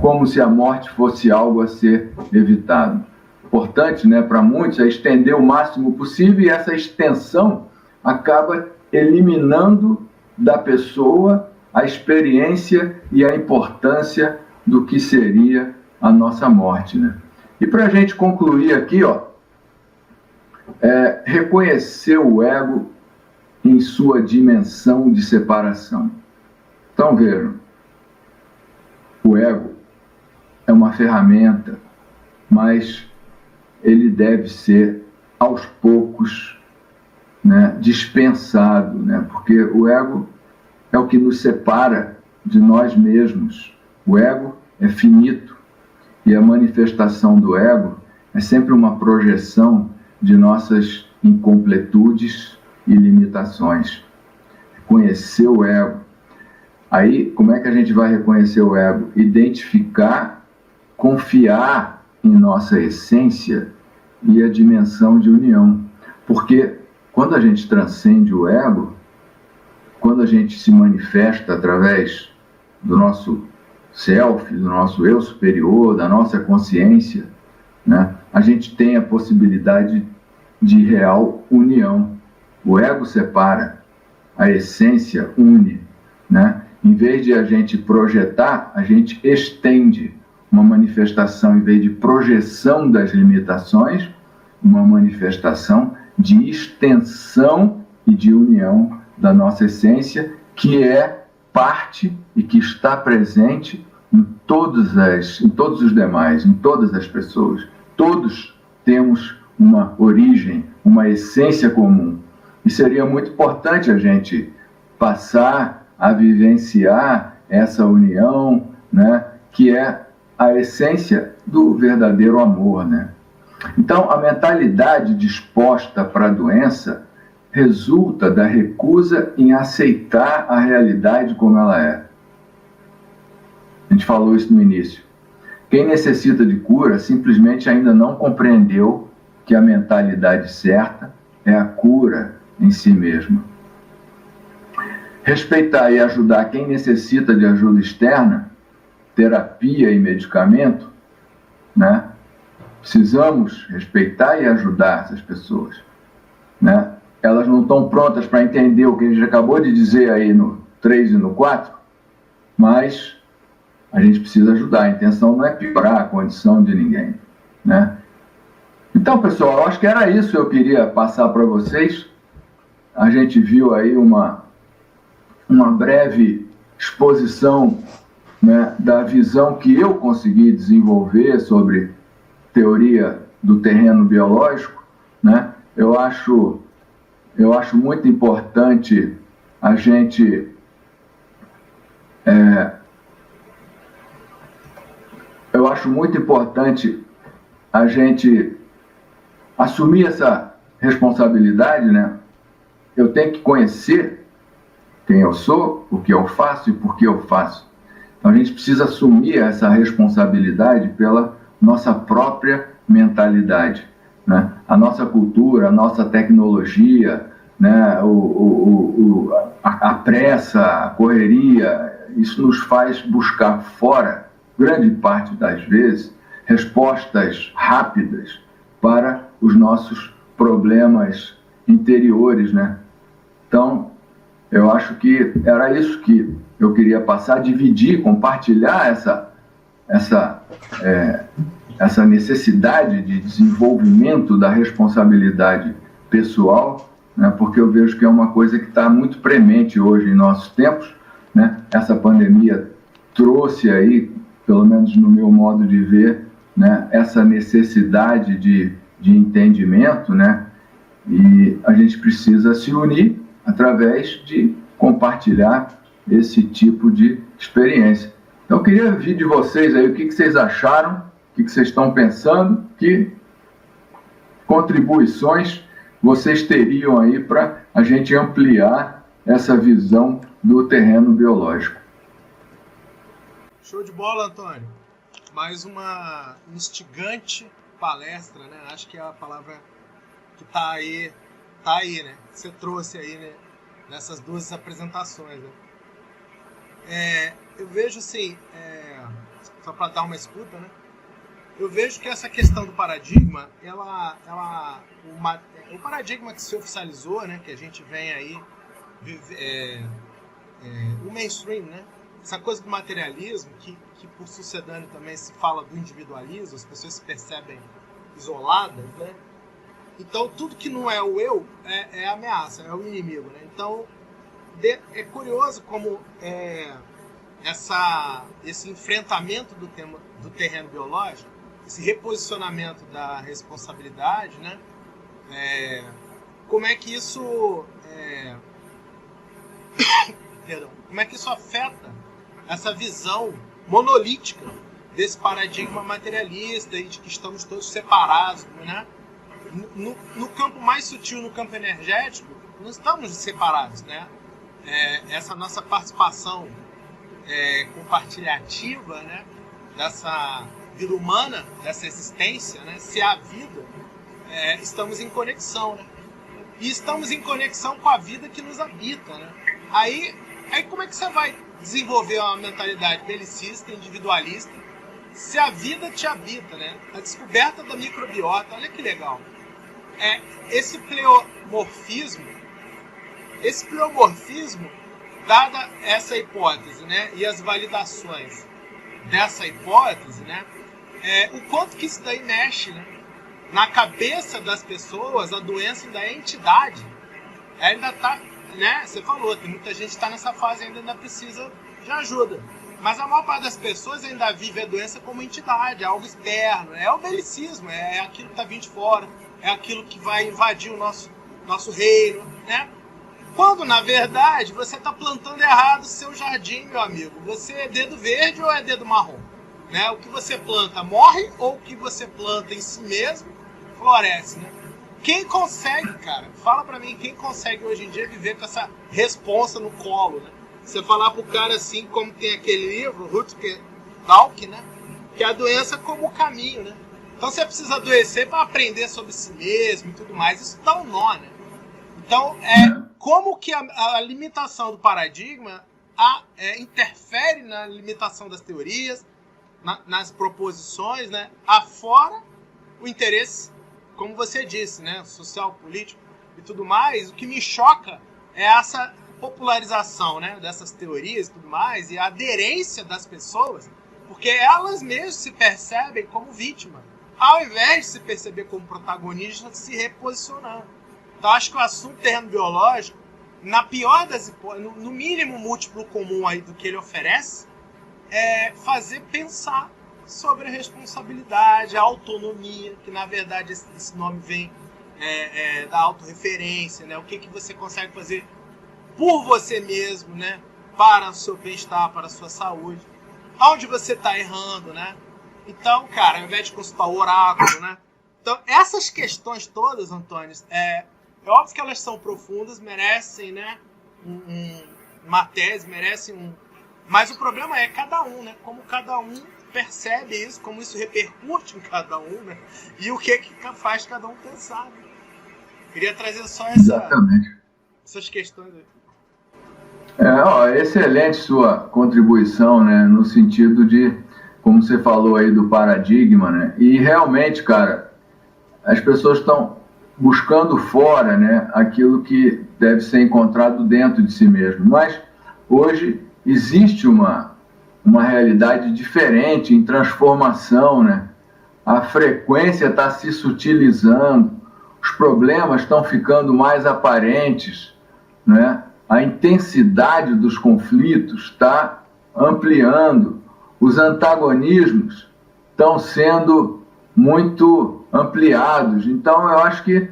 como se a morte fosse algo a ser evitado. Importante, né, para muitos é estender o máximo possível, e essa extensão acaba eliminando da pessoa a experiência e a importância do que seria a nossa morte, né? E para a gente concluir aqui, ó, reconhecer o ego em sua dimensão de separação. Então vejam, o ego é uma ferramenta, mas ele deve ser aos poucos, né, dispensado, né? Porque o ego é o que nos separa de nós mesmos. O ego é finito e a manifestação do ego é sempre uma projeção de nossas incompletudes e limitações. Reconhecer o ego. Aí, como é que a gente vai reconhecer o ego? Identificar, confiar em nossa essência e a dimensão de união. Porque quando a gente transcende o ego, quando a gente se manifesta através do nosso self, do nosso eu superior, da nossa consciência, né, a gente tem a possibilidade de real união. O ego separa, a essência une, né? Em vez de a gente projetar, a gente estende uma manifestação, em vez de projeção das limitações, uma manifestação de extensão e de união da nossa essência, que é parte e que está presente em todos os demais, em todas as pessoas. Todos temos uma origem, uma essência comum. E seria muito importante a gente passar a vivenciar essa união, né, que é a essência do verdadeiro amor, né? Então, a mentalidade disposta para a doença resulta da recusa em aceitar a realidade como ela é. A gente falou isso no início. Quem necessita de cura simplesmente ainda não compreendeu que a mentalidade certa é a cura em si mesma. Respeitar e ajudar quem necessita de ajuda externa, terapia e medicamento, né? Precisamos respeitar e ajudar essas pessoas, né? Elas não estão prontas para entender o que a gente acabou de dizer aí no 3 e no 4, mas a gente precisa ajudar. A intenção não é piorar a condição de ninguém, né? Então, pessoal, eu acho que era isso que eu queria passar para vocês. A gente viu aí uma breve exposição, né, da visão que eu consegui desenvolver sobre teoria do terreno biológico, né? Eu acho muito importante a gente assumir essa responsabilidade, né? Eu tenho que conhecer quem eu sou, o que eu faço e por que eu faço. Então a gente precisa assumir essa responsabilidade pela nossa própria mentalidade, né? A nossa cultura, a nossa tecnologia, né? A pressa, a correria, isso nos faz buscar fora, grande parte das vezes, respostas rápidas para os nossos problemas interiores, né? Então, eu acho que era isso que eu queria passar, dividir, compartilhar essa necessidade de desenvolvimento da responsabilidade pessoal, né? Porque eu vejo que é uma coisa que está muito premente hoje em nossos tempos, né? Essa pandemia trouxe aí, pelo menos no meu modo de ver, né, essa necessidade de entendimento, né? E a gente precisa se unir através de compartilhar esse tipo de experiência. Então, eu queria ouvir de vocês aí o que vocês acharam, o que vocês estão pensando, que contribuições vocês teriam aí para a gente ampliar essa visão do terreno biológico. Show de bola, Antônio. Mais uma instigante palestra, né? Acho que é a palavra que tá aí, né? Que você trouxe aí, né? Nessas duas apresentações, né? Eu vejo assim, só para dar uma escuta, né? Eu vejo que essa questão do paradigma, o paradigma que se oficializou, né? Que a gente vem aí, o mainstream, né? Essa coisa do materialismo, que por sucedâneo também se fala do individualismo, as pessoas se percebem isoladas, né? Então, tudo que não é o eu é ameaça, é o inimigo, né? Então, é curioso como esse enfrentamento do terreno biológico, esse reposicionamento da responsabilidade, né? Como é que isso como é que isso afeta essa visão monolítica desse paradigma materialista e de que estamos todos separados, né? No campo mais sutil, no campo energético, não estamos separados, né? Essa nossa participação compartilhativa, né? Dessa vida humana, dessa existência, né? Se há vida, estamos em conexão, né? E estamos em conexão com a vida que nos habita, né? Aí como é que você vai desenvolver uma mentalidade belicista, individualista, se a vida te habita, né? A descoberta da microbiota, olha que legal. Esse pleomorfismo, dada essa hipótese, né? E as validações dessa hipótese, né? O quanto que isso daí mexe, né? Na cabeça das pessoas, a doença ainda é entidade. Ainda está, né? Você falou, tem muita gente que está nessa fase e ainda precisa de ajuda. Mas a maior parte das pessoas ainda vive a doença como entidade, algo externo. É o belicismo, é aquilo que está vindo de fora, é aquilo que vai invadir o nosso reino, né? Quando, na verdade, você está plantando errado o seu jardim, meu amigo. Você é dedo verde ou é dedo marrom? Né? O que você planta morre ou o que você planta em si mesmo floresce, né? Quem consegue, cara, fala pra mim, quem consegue hoje em dia viver com essa responsa no colo, né? Você falar pro cara assim, como tem aquele livro, Rutger Dawkins, né? Que é a doença como o caminho, né? Então você precisa adoecer para aprender sobre si mesmo e tudo mais. Isso dá um nó, né? Então, como que a limitação do paradigma interfere na limitação das teorias, nas proposições, né? Afora o interesse, como você disse, né? Social, político e tudo mais. O que me choca é essa popularização, né? Dessas teorias e tudo mais, e a aderência das pessoas, porque elas mesmas se percebem como vítima. ao invés de se perceber como protagonista, se reposicionando. Então, acho que o assunto terreno biológico, na pior das hipóteses, no mínimo múltiplo comum aí do que ele oferece, é fazer pensar sobre a responsabilidade, a autonomia, que na verdade esse nome vem da autorreferência, né? O que você consegue fazer por você mesmo, né? Para o seu bem-estar, para a sua saúde. Onde você está errando, né? Então, cara, ao invés de consultar o oráculo, né? Então, essas questões todas, Antônio, é óbvio que elas são profundas, merecem, né? Uma tese, merecem um... Mas o problema é cada um, né? Como cada um percebe isso, como isso repercute em cada um, né? E o que faz cada um pensar, né? Queria trazer só essas questões aí. Excelente sua contribuição, né? No sentido de, como você falou aí do paradigma, né? E realmente, cara, as pessoas estão buscando fora, né? Aquilo que deve ser encontrado dentro de si mesmo. Mas hoje existe uma realidade diferente, em transformação, né? A frequência está se sutilizando, os problemas estão ficando mais aparentes, né? A intensidade dos conflitos está ampliando, os antagonismos estão sendo muito ampliados. Então, eu acho que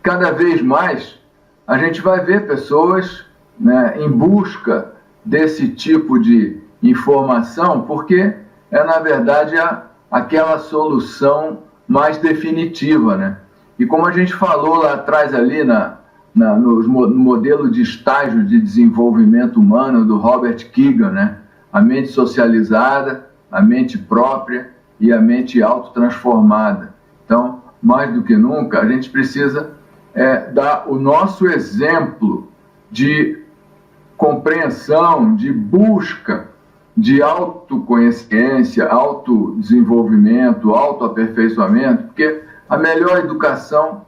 cada vez mais a gente vai ver pessoas, né, em busca desse tipo de informação, porque é, na verdade, aquela solução mais definitiva, né? E como a gente falou lá atrás ali no modelo de estágio de desenvolvimento humano do Robert Keegan, né? A mente socializada, a mente própria e a mente autotransformada. Então, mais do que nunca, a gente precisa dar o nosso exemplo de compreensão, de busca, de autoconsciência, autodesenvolvimento, autoaperfeiçoamento, porque a melhor educação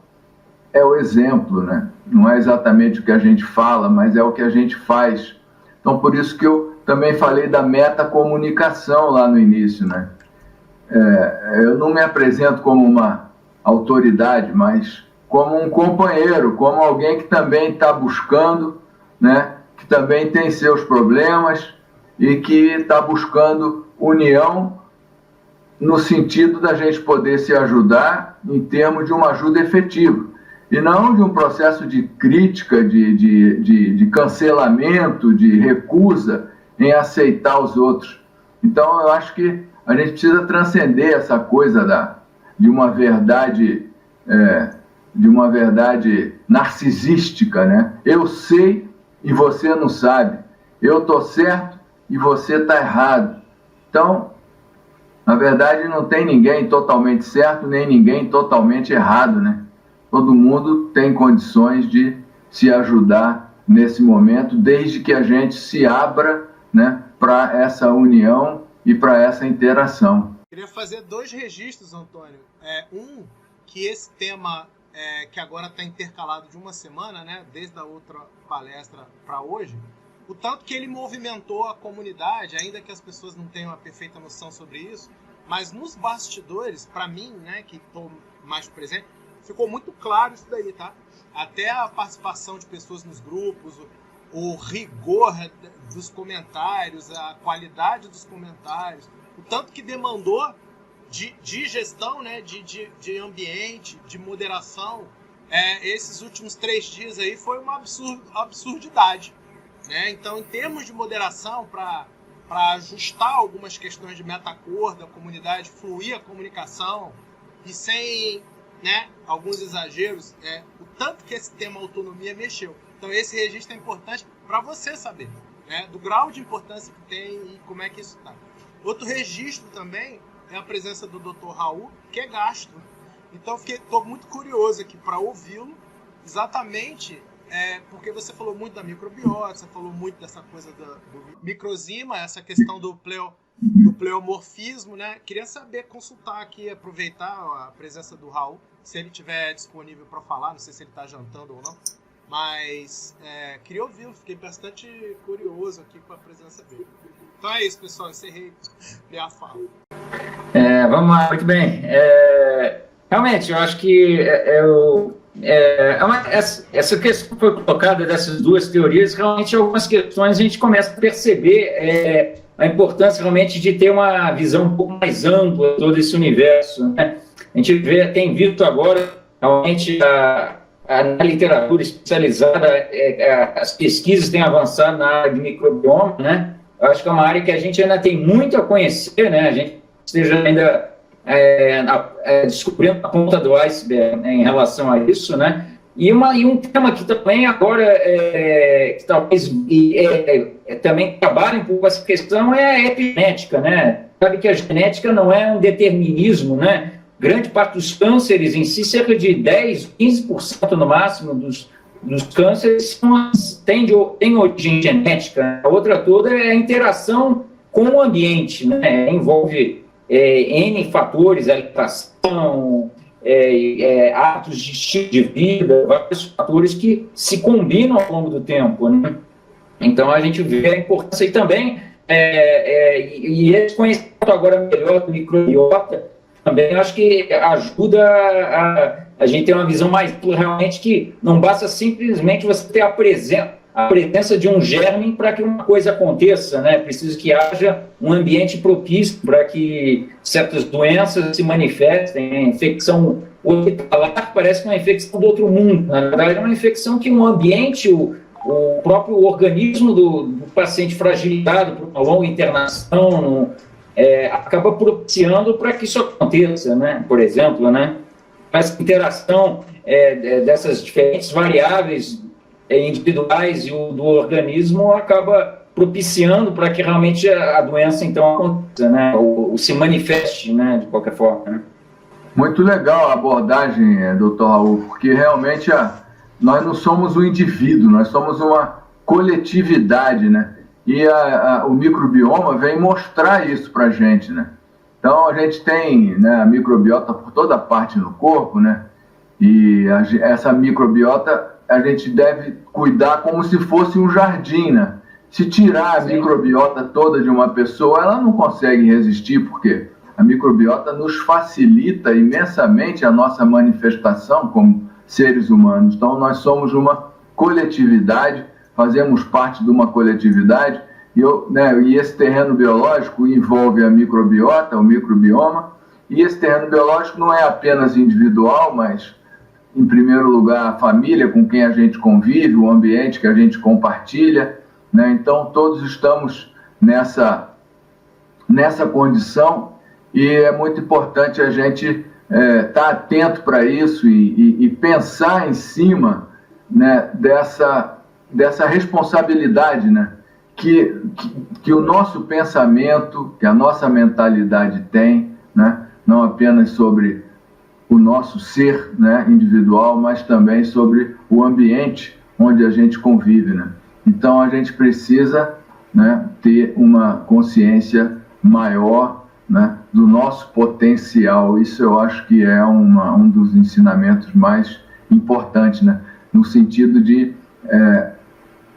é o exemplo, né? Não é exatamente o que a gente fala, mas é o que a gente faz. Então, por isso que eu também falei da metacomunicação lá no início, né? Eu não me apresento como uma autoridade, mas como um companheiro, como alguém que também está buscando, né? Que também tem seus problemas e que está buscando união no sentido da gente poder se ajudar em termos de uma ajuda efetiva. E não de um processo de crítica, de cancelamento, de recusa em aceitar os outros. Então, eu acho que a gente precisa transcender essa coisa de uma verdade narcisística, né? Eu sei e você não sabe. Eu estou certo e você está errado. Então, na verdade, não tem ninguém totalmente certo, nem ninguém totalmente errado, né? Todo mundo tem condições de se ajudar nesse momento, desde que a gente se abra, né, para essa união e para essa interação. Queria fazer 2 registros, Antônio. Que esse tema, que agora está intercalado de uma semana, né, desde a outra palestra para hoje, o tanto que ele movimentou a comunidade, ainda que as pessoas não tenham uma perfeita noção sobre isso, mas nos bastidores, para mim, né, que estou mais presente, ficou muito claro isso daí, tá? Até a participação de pessoas nos grupos, o rigor dos comentários, a qualidade dos comentários, o tanto que demandou de gestão, né, de ambiente, de moderação, esses últimos 3 dias aí foi uma absurdidade, né? Então, em termos de moderação, para ajustar algumas questões de metacor da comunidade, fluir a comunicação e sem, né, alguns exageros, o tanto que esse tema autonomia mexeu. Então, esse registro é importante para você saber, né, do grau de importância que tem e como é que isso está. Outro registro também é a presença do Dr. Raul, que é gastro. Então, estou muito curioso aqui para ouvi-lo, exatamente porque você falou muito da microbiota, você falou muito dessa coisa do microzima, essa questão do pleomorfismo, né? Queria saber, consultar aqui, aproveitar a presença do Raul, se ele estiver disponível para falar, não sei se ele está jantando ou não, mas queria ouvi-lo, fiquei bastante curioso aqui com a presença dele. Então é isso, pessoal, encerrei minha fala. Vamos lá, muito bem. Realmente, eu acho que essa questão que foi colocada dessas duas teorias, realmente algumas questões a gente começa a perceber a importância realmente de ter uma visão um pouco mais ampla de todo esse universo, né? A gente tem visto agora realmente na literatura especializada, as pesquisas têm avançado na área de microbioma, né? Eu acho que é uma área que a gente ainda tem muito a conhecer, né? A gente esteja ainda descobrindo a ponta do iceberg, né, em relação a isso, né? E um tema que também agora que talvez também trabalha um pouco essa questão é a epigenética, né? Sabe que a genética não é um determinismo, né? Grande parte dos cânceres em si, cerca de 10, 15% no máximo dos cânceres tem origem genética. A outra toda é a interação com o ambiente, né? Envolve N fatores, alimentação, hábitos de estilo de vida, vários fatores que se combinam ao longo do tempo, né? Então, a gente vê a importância e também, e esse conhecimento agora melhor do microbiota, também acho que ajuda a gente ter uma visão mais realmente que não basta simplesmente você ter a presença de um germe para que uma coisa aconteça, né? Precisa que haja um ambiente propício para que certas doenças se manifestem. A infecção hospitalar parece que é uma infecção do outro mundo. Na verdade, é uma infecção que um ambiente, o próprio organismo do paciente fragilizado por uma longa internação acaba propiciando para que isso aconteça, né? Por exemplo, né? Essa interação dessas diferentes variáveis individuais e do organismo acaba propiciando para que realmente a doença então aconteça, né? Ou se manifeste, né? De qualquer forma, né? Muito legal a abordagem, doutor Raul, porque realmente nós não somos um indivíduo, nós somos uma coletividade, né? E o microbioma vem mostrar isso para a gente, né? Então, a gente tem, né, a microbiota por toda parte no corpo, né? E essa microbiota a gente deve cuidar como se fosse um jardim, né? Se tirar a microbiota toda de uma pessoa, ela não consegue resistir, porque a microbiota nos facilita imensamente a nossa manifestação como seres humanos. Então, nós somos uma coletividade, fazemos parte de uma coletividade, e esse terreno biológico envolve a microbiota, o microbioma, e esse terreno biológico não é apenas individual, mas, em primeiro lugar, a família com quem a gente convive, o ambiente que a gente compartilha, né? Então, todos estamos nessa condição, e é muito importante a gente estar atento para isso e pensar em cima, né, dessa responsabilidade, né, que o nosso pensamento, que a nossa mentalidade tem, né, não apenas sobre o nosso ser, né, individual, mas também sobre o ambiente onde a gente convive, né? Então, a gente precisa, né, ter uma consciência maior, né, do nosso potencial. Isso eu acho que é um dos ensinamentos mais importantes, né, no sentido de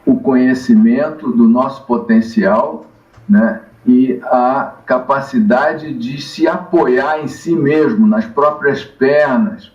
o conhecimento do nosso potencial, né, e a capacidade de se apoiar em si mesmo, nas próprias pernas,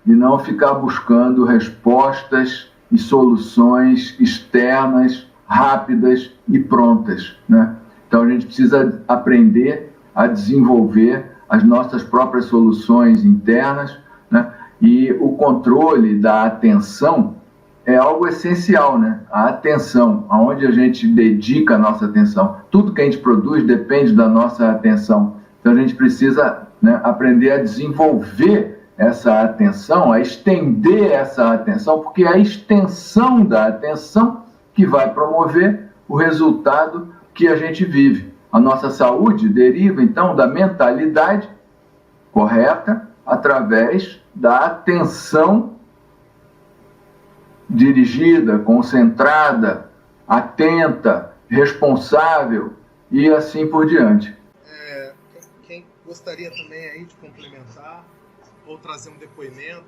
e não ficar buscando respostas e soluções externas, rápidas e prontas, né? Então, a gente precisa aprender a desenvolver as nossas próprias soluções internas, né? E o controle da atenção é algo essencial, né? A atenção, aonde a gente dedica a nossa atenção. Tudo que a gente produz depende da nossa atenção. Então, a gente precisa, né, aprender a desenvolver essa atenção, a estender essa atenção, porque é a extensão da atenção que vai promover o resultado que a gente vive. A nossa saúde deriva, então, da mentalidade correta através da atenção dirigida, concentrada, atenta, responsável e assim por diante. Quem gostaria também aí de complementar ou trazer um depoimento?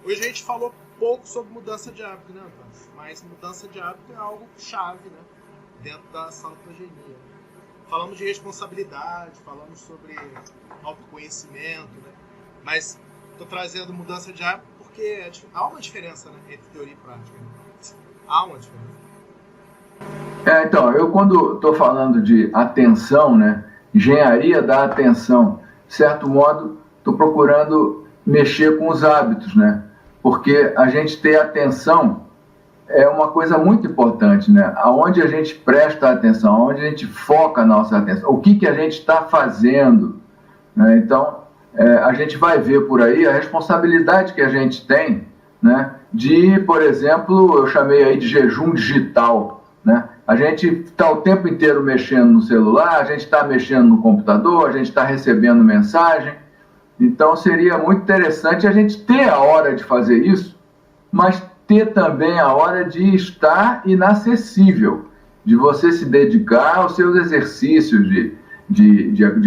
Hoje a gente falou pouco sobre mudança de hábito, né, Antônio? Mas mudança de hábito é algo chave, né, dentro da salutogenia. falamos de responsabilidade, falamos sobre autoconhecimento, né? Mas estou trazendo mudança de hábito porque há uma diferença, né, entre teoria e prática. Né? Há uma diferença. Então, eu quando estou falando de atenção, né, engenharia da atenção, de certo modo, estou procurando mexer com os hábitos, né? Porque a gente ter atenção é uma coisa muito importante, né? Aonde a gente presta atenção, aonde a gente foca a nossa atenção, o que a gente está fazendo, né? Então, a gente vai ver por aí a responsabilidade que a gente tem, né? De, por exemplo, eu chamei aí de jejum digital, né? A gente está o tempo inteiro mexendo no celular, a gente está mexendo no computador, a gente está recebendo mensagem. Então, seria muito interessante a gente ter a hora de fazer isso, mas ter também a hora de estar inacessível, de você se dedicar aos seus exercícios de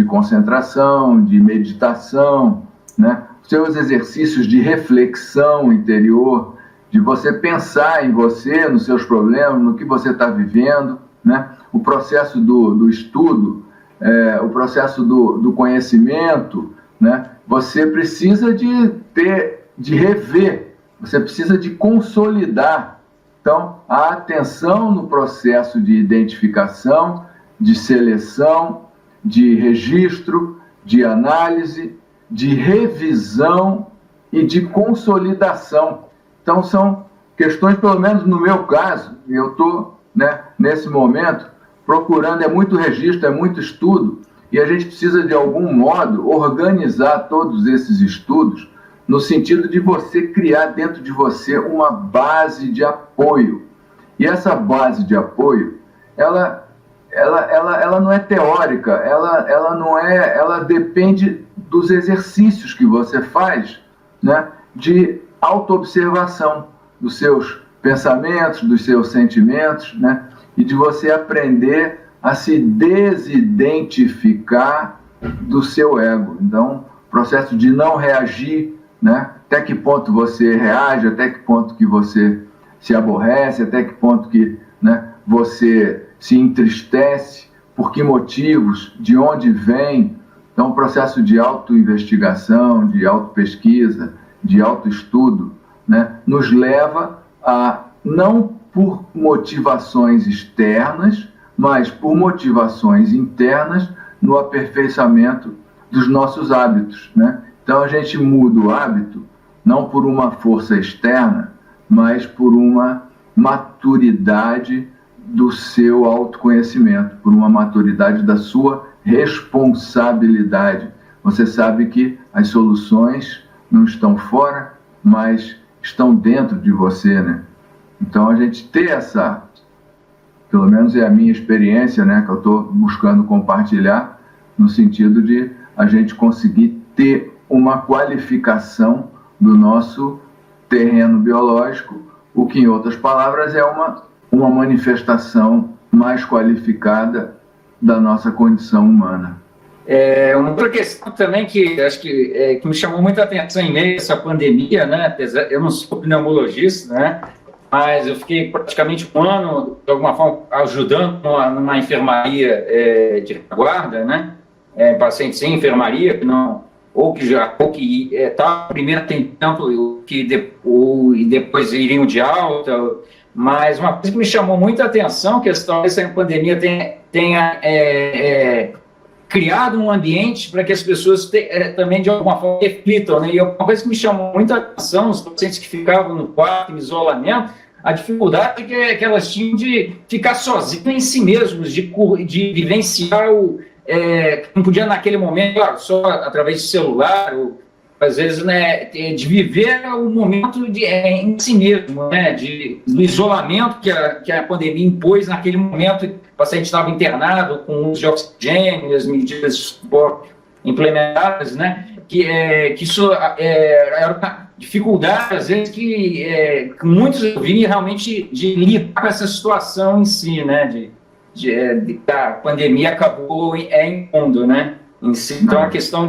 concentração, de meditação, né? Seus exercícios de reflexão interior, de você pensar em você, nos seus problemas, no que você está vivendo, né? O processo do estudo, o processo do conhecimento, né? Você precisa de rever, você precisa de consolidar. Então, a atenção no processo de identificação, de seleção, de registro, de análise, de revisão e de consolidação. Então, são questões, pelo menos no meu caso, eu estou, né, nesse momento, procurando, é muito registro, é muito estudo, e a gente precisa, de algum modo, organizar todos esses estudos no sentido de você criar dentro de você uma base de apoio. E essa base de apoio, ela não é teórica, ela depende dos exercícios que você faz, né, de autoobservação dos seus pensamentos, dos seus sentimentos, né, e de você aprender a se desidentificar do seu ego. Então, processo de não reagir, né, até que ponto você reage, até que ponto que você se aborrece, até que ponto que, né, você se entristece, por que motivos, de onde vem. Então, o processo de autoinvestigação, de autopesquisa, de autoestudo, né, nos leva a, não por motivações externas, mas por motivações internas, no aperfeiçoamento dos nossos hábitos, né? Então, a gente muda o hábito não por uma força externa, mas por uma maturidade do seu autoconhecimento, por uma maturidade da sua responsabilidade. Você sabe que as soluções não estão fora, mas estão dentro de você, né? Então, a gente ter essa, pelo menos é a minha experiência, né, que eu estou buscando compartilhar, no sentido de a gente conseguir ter uma qualificação do nosso terreno biológico, o que, em outras palavras, é uma manifestação mais qualificada da nossa condição humana. Uma outra questão também que acho que me chamou muita atenção em meio a essa pandemia, né? Eu não sou pneumologista, né? Mas eu fiquei praticamente um ano, de alguma forma, ajudando numa enfermaria de guarda, né? Pacientes sem enfermaria, que não, ou que está primeiro tem tempo e depois iriam de alta. Mas uma coisa que me chamou muita atenção, que essa pandemia tenha criado um ambiente para que as pessoas também, de alguma forma, reflitam, né? E uma coisa que me chamou muita atenção, os pacientes que ficavam no quarto, em isolamento, a dificuldade que elas tinham de ficar sozinhas em si mesmos, de vivenciar não podia naquele momento, claro, só através de celular, ou, às vezes, né, de viver o momento em si mesmo, né, do isolamento que a pandemia impôs naquele momento. O paciente estava internado com uso de oxigênio, as medidas de suporte implementadas, né, que isso era uma dificuldade, às vezes, que muitos viram realmente de lidar com essa situação em si, né, a pandemia acabou impondo, né, em si. Então, a questão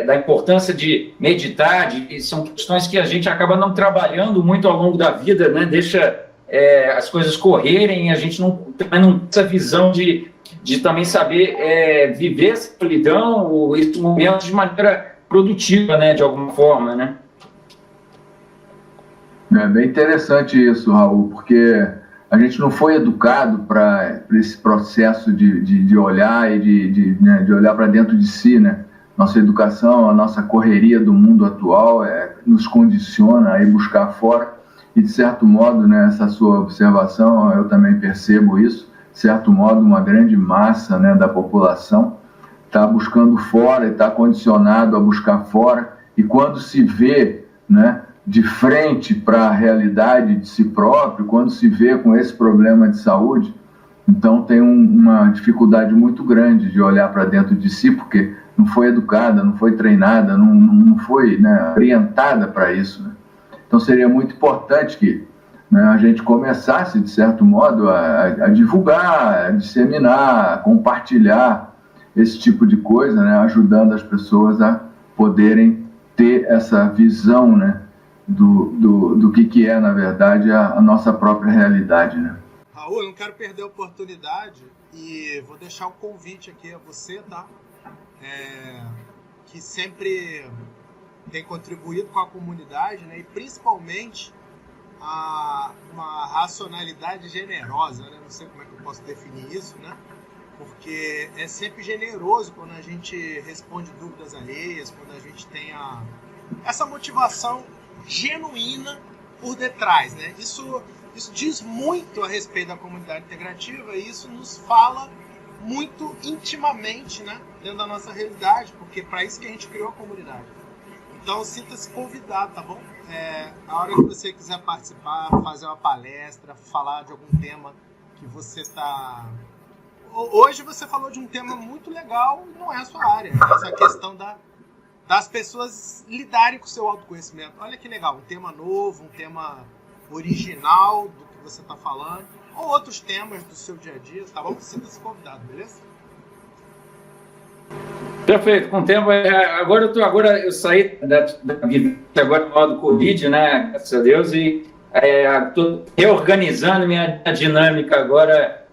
da importância de meditar, são questões que a gente acaba não trabalhando muito ao longo da vida, né, deixa as coisas correrem, a gente também não tem essa visão de de também saber viver essa solidão, esses momentos de maneira produtiva, né, de alguma forma, né? É bem interessante isso, Raul, porque a gente não foi educado para esse processo de olhar e de olhar para dentro de si, né? Nossa educação, a nossa correria do mundo atual nos condiciona a ir buscar fora e, de certo modo, né, essa sua observação, eu também percebo isso, de certo modo, uma grande massa, né, da população está buscando fora e está condicionado a buscar fora, e quando se vê, né, de frente para a realidade de si próprio, quando se vê com esse problema de saúde, então tem uma dificuldade muito grande de olhar para dentro de si, porque não foi educada, não foi treinada, não foi, né, orientada para isso, né? Então seria muito importante que, né, a gente começasse, de certo modo, a divulgar, a disseminar, a compartilhar esse tipo de coisa, né, ajudando as pessoas a poderem ter essa visão, né, do que é, na verdade, a nossa própria realidade, né? Raul, eu não quero perder a oportunidade e vou deixar o convite aqui a você, tá? Que sempre tem contribuído com a comunidade, né? E principalmente uma racionalidade generosa, né? Não sei como é que eu posso definir isso, né? Porque é sempre generoso quando a gente responde dúvidas alheias, quando a gente tem essa motivação genuína por detrás, né? Isso diz muito a respeito da comunidade integrativa e isso nos fala muito intimamente, né, dentro da nossa realidade, porque é para isso que a gente criou a comunidade. Então sinta-se convidado, tá bom? A hora que você quiser participar, fazer uma palestra, falar de algum tema que você está... Hoje você falou de um tema muito legal e não é a sua área, essa questão das pessoas lidarem com o seu autoconhecimento. Olha que legal, um tema novo, um tema original do que você está falando, ou outros temas do seu dia a dia, tá bom? Sinta-se convidado, beleza? Perfeito, com o tempo, agora eu saí da vivência agora no modo Covid, né, graças a Deus, e estou reorganizando minha dinâmica agora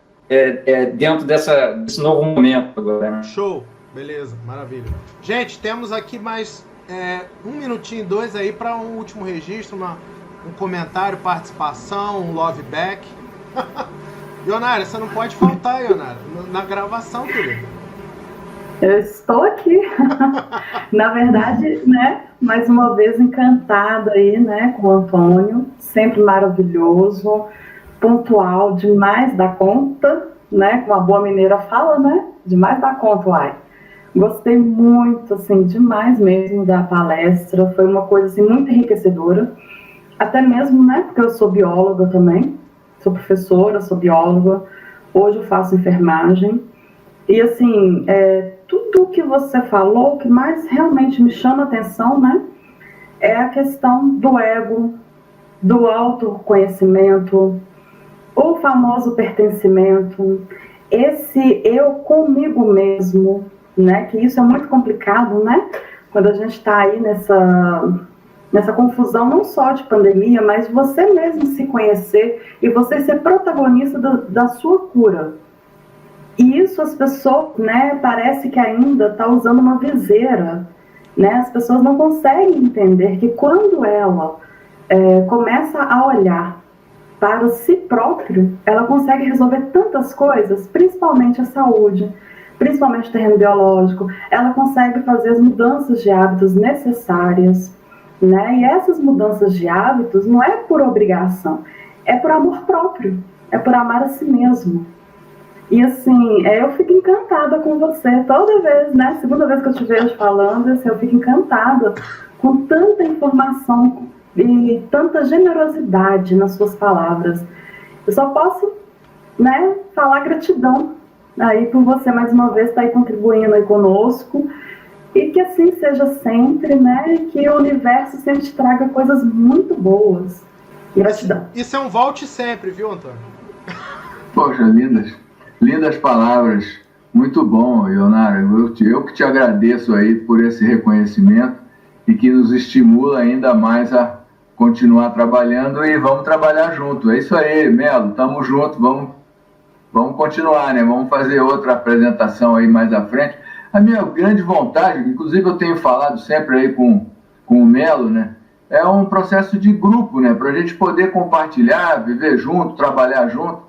dentro desse novo momento agora, né? Show! Beleza, maravilha. Gente, temos aqui mais 1 minutinho, 2 aí para um último registro, um comentário, participação, um love back. Ionara, você não pode faltar, Ionara, na gravação, querido. Eu estou aqui. Na verdade, né, mais uma vez encantada aí, né, com o Antônio, sempre maravilhoso, pontual, demais da conta, né, como a boa mineira fala, né, demais da conta, uai. Gostei muito, assim, demais mesmo da palestra, foi uma coisa, assim, muito enriquecedora, até mesmo, né, porque eu sou bióloga também, sou professora, sou bióloga, hoje eu faço enfermagem, e, assim, tudo o que você falou, o que mais realmente me chama a atenção, né, é a questão do ego, do autoconhecimento, o famoso pertencimento, esse eu comigo mesmo, né, que isso é muito complicado, né, quando a gente está aí nessa confusão não só de pandemia, mas você mesmo se conhecer e você ser protagonista da sua cura. E isso as pessoas, né, parece que ainda está usando uma viseira, né, as pessoas não conseguem entender que quando ela começa a olhar para si próprio, ela consegue resolver tantas coisas, principalmente a saúde, principalmente o terreno biológico, ela consegue fazer as mudanças de hábitos necessárias, né? E essas mudanças de hábitos não é por obrigação, é por amor próprio, é por amar a si mesmo. E assim, eu fico encantada com você toda vez, né? Segunda vez que eu te vejo falando, assim, eu fico encantada com tanta informação e tanta generosidade nas suas palavras. Eu só posso, né, falar gratidão aí por você mais uma vez estar aí contribuindo aí conosco, e que assim seja sempre, né, e que o universo sempre te traga coisas muito boas. Gratidão. Isso é um volte sempre, viu, Antônio? Poxa, lindas palavras, muito bom, Ionara, eu que te agradeço aí por esse reconhecimento e que nos estimula ainda mais a continuar trabalhando, e vamos trabalhar junto. É isso aí, Melo, tamo junto, vamos vamos continuar, né? Vamos fazer outra apresentação aí mais à frente. A minha grande vontade, inclusive eu tenho falado sempre aí com o Melo, né? É um processo de grupo, né? Para a gente poder compartilhar, viver junto, trabalhar junto.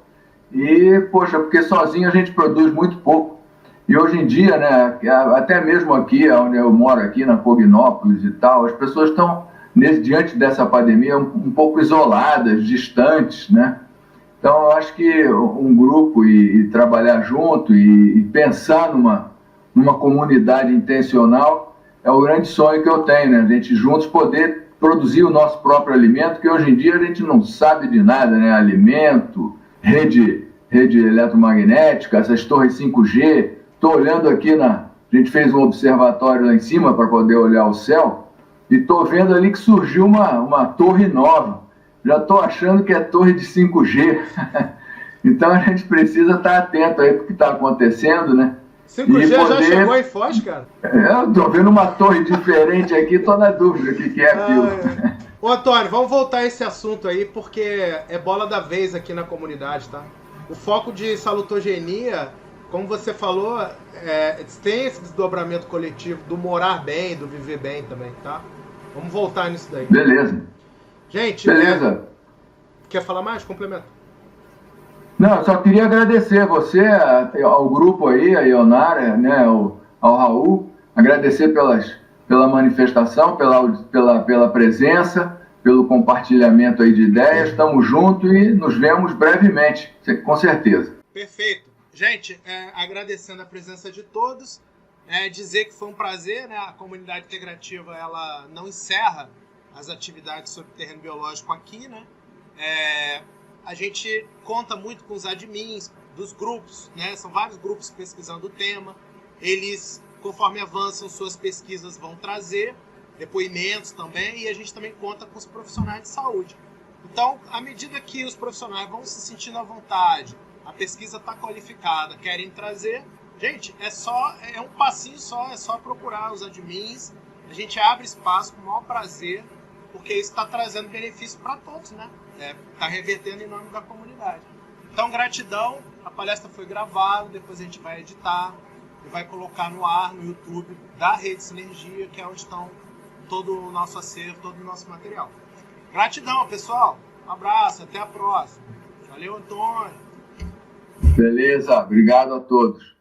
E, poxa, porque sozinho a gente produz muito pouco. E hoje em dia, né? Até mesmo aqui, onde eu moro, aqui na Cognópolis e tal, as pessoas estão, diante dessa pandemia, um pouco isoladas, distantes, né? Então, eu acho que um grupo e trabalhar junto e pensar numa comunidade intencional é o grande sonho que eu tenho, né? A gente juntos poder produzir o nosso próprio alimento, que hoje em dia a gente não sabe de nada, né? Alimento, rede eletromagnética, essas torres 5G. Estou olhando aqui, a gente fez um observatório lá em cima para poder olhar o céu, e estou vendo ali que surgiu uma torre nova. Já estou achando que é torre de 5G. Então a gente precisa estar atento aí para o que está acontecendo, né? 5G já chegou em Foz, cara? Eu tô vendo uma torre diferente aqui, tô na dúvida o que é aquilo. Ô, Antônio, vamos voltar a esse assunto aí, porque é bola da vez aqui na comunidade, tá? O foco de salutogenia, como você falou, tem esse desdobramento coletivo do morar bem, do viver bem também, tá? Vamos voltar nisso daí. Beleza. Gente, beleza. Quer falar mais? Complemento. Não, eu só queria agradecer você, ao grupo aí, a Ionara, né, ao Raul, agradecer pela manifestação, pela presença, pelo compartilhamento aí de ideias. Estamos juntos e nos vemos brevemente, com certeza. Perfeito. Gente, agradecendo a presença de todos, dizer que foi um prazer, né? A comunidade integrativa, ela não encerra as atividades sobre terreno biológico aqui, né? A gente conta muito com os admins dos grupos, né? São vários grupos pesquisando o tema. Eles, conforme avançam suas pesquisas, vão trazer depoimentos também, e a gente também conta com os profissionais de saúde. Então, à medida que os profissionais vão se sentindo à vontade, a pesquisa está qualificada, querem trazer, gente, é um passinho só, é só procurar os admins, a gente abre espaço com o maior prazer, porque isso está trazendo benefício para todos, né? Está revertendo em nome da comunidade. Então, gratidão. A palestra foi gravada, depois a gente vai editar e vai colocar no ar, no YouTube da Rede Sinergia, que é onde estão todo o nosso acervo, todo o nosso material. Gratidão, pessoal. Um abraço, até a próxima. Valeu, Antônio. Beleza, obrigado a todos.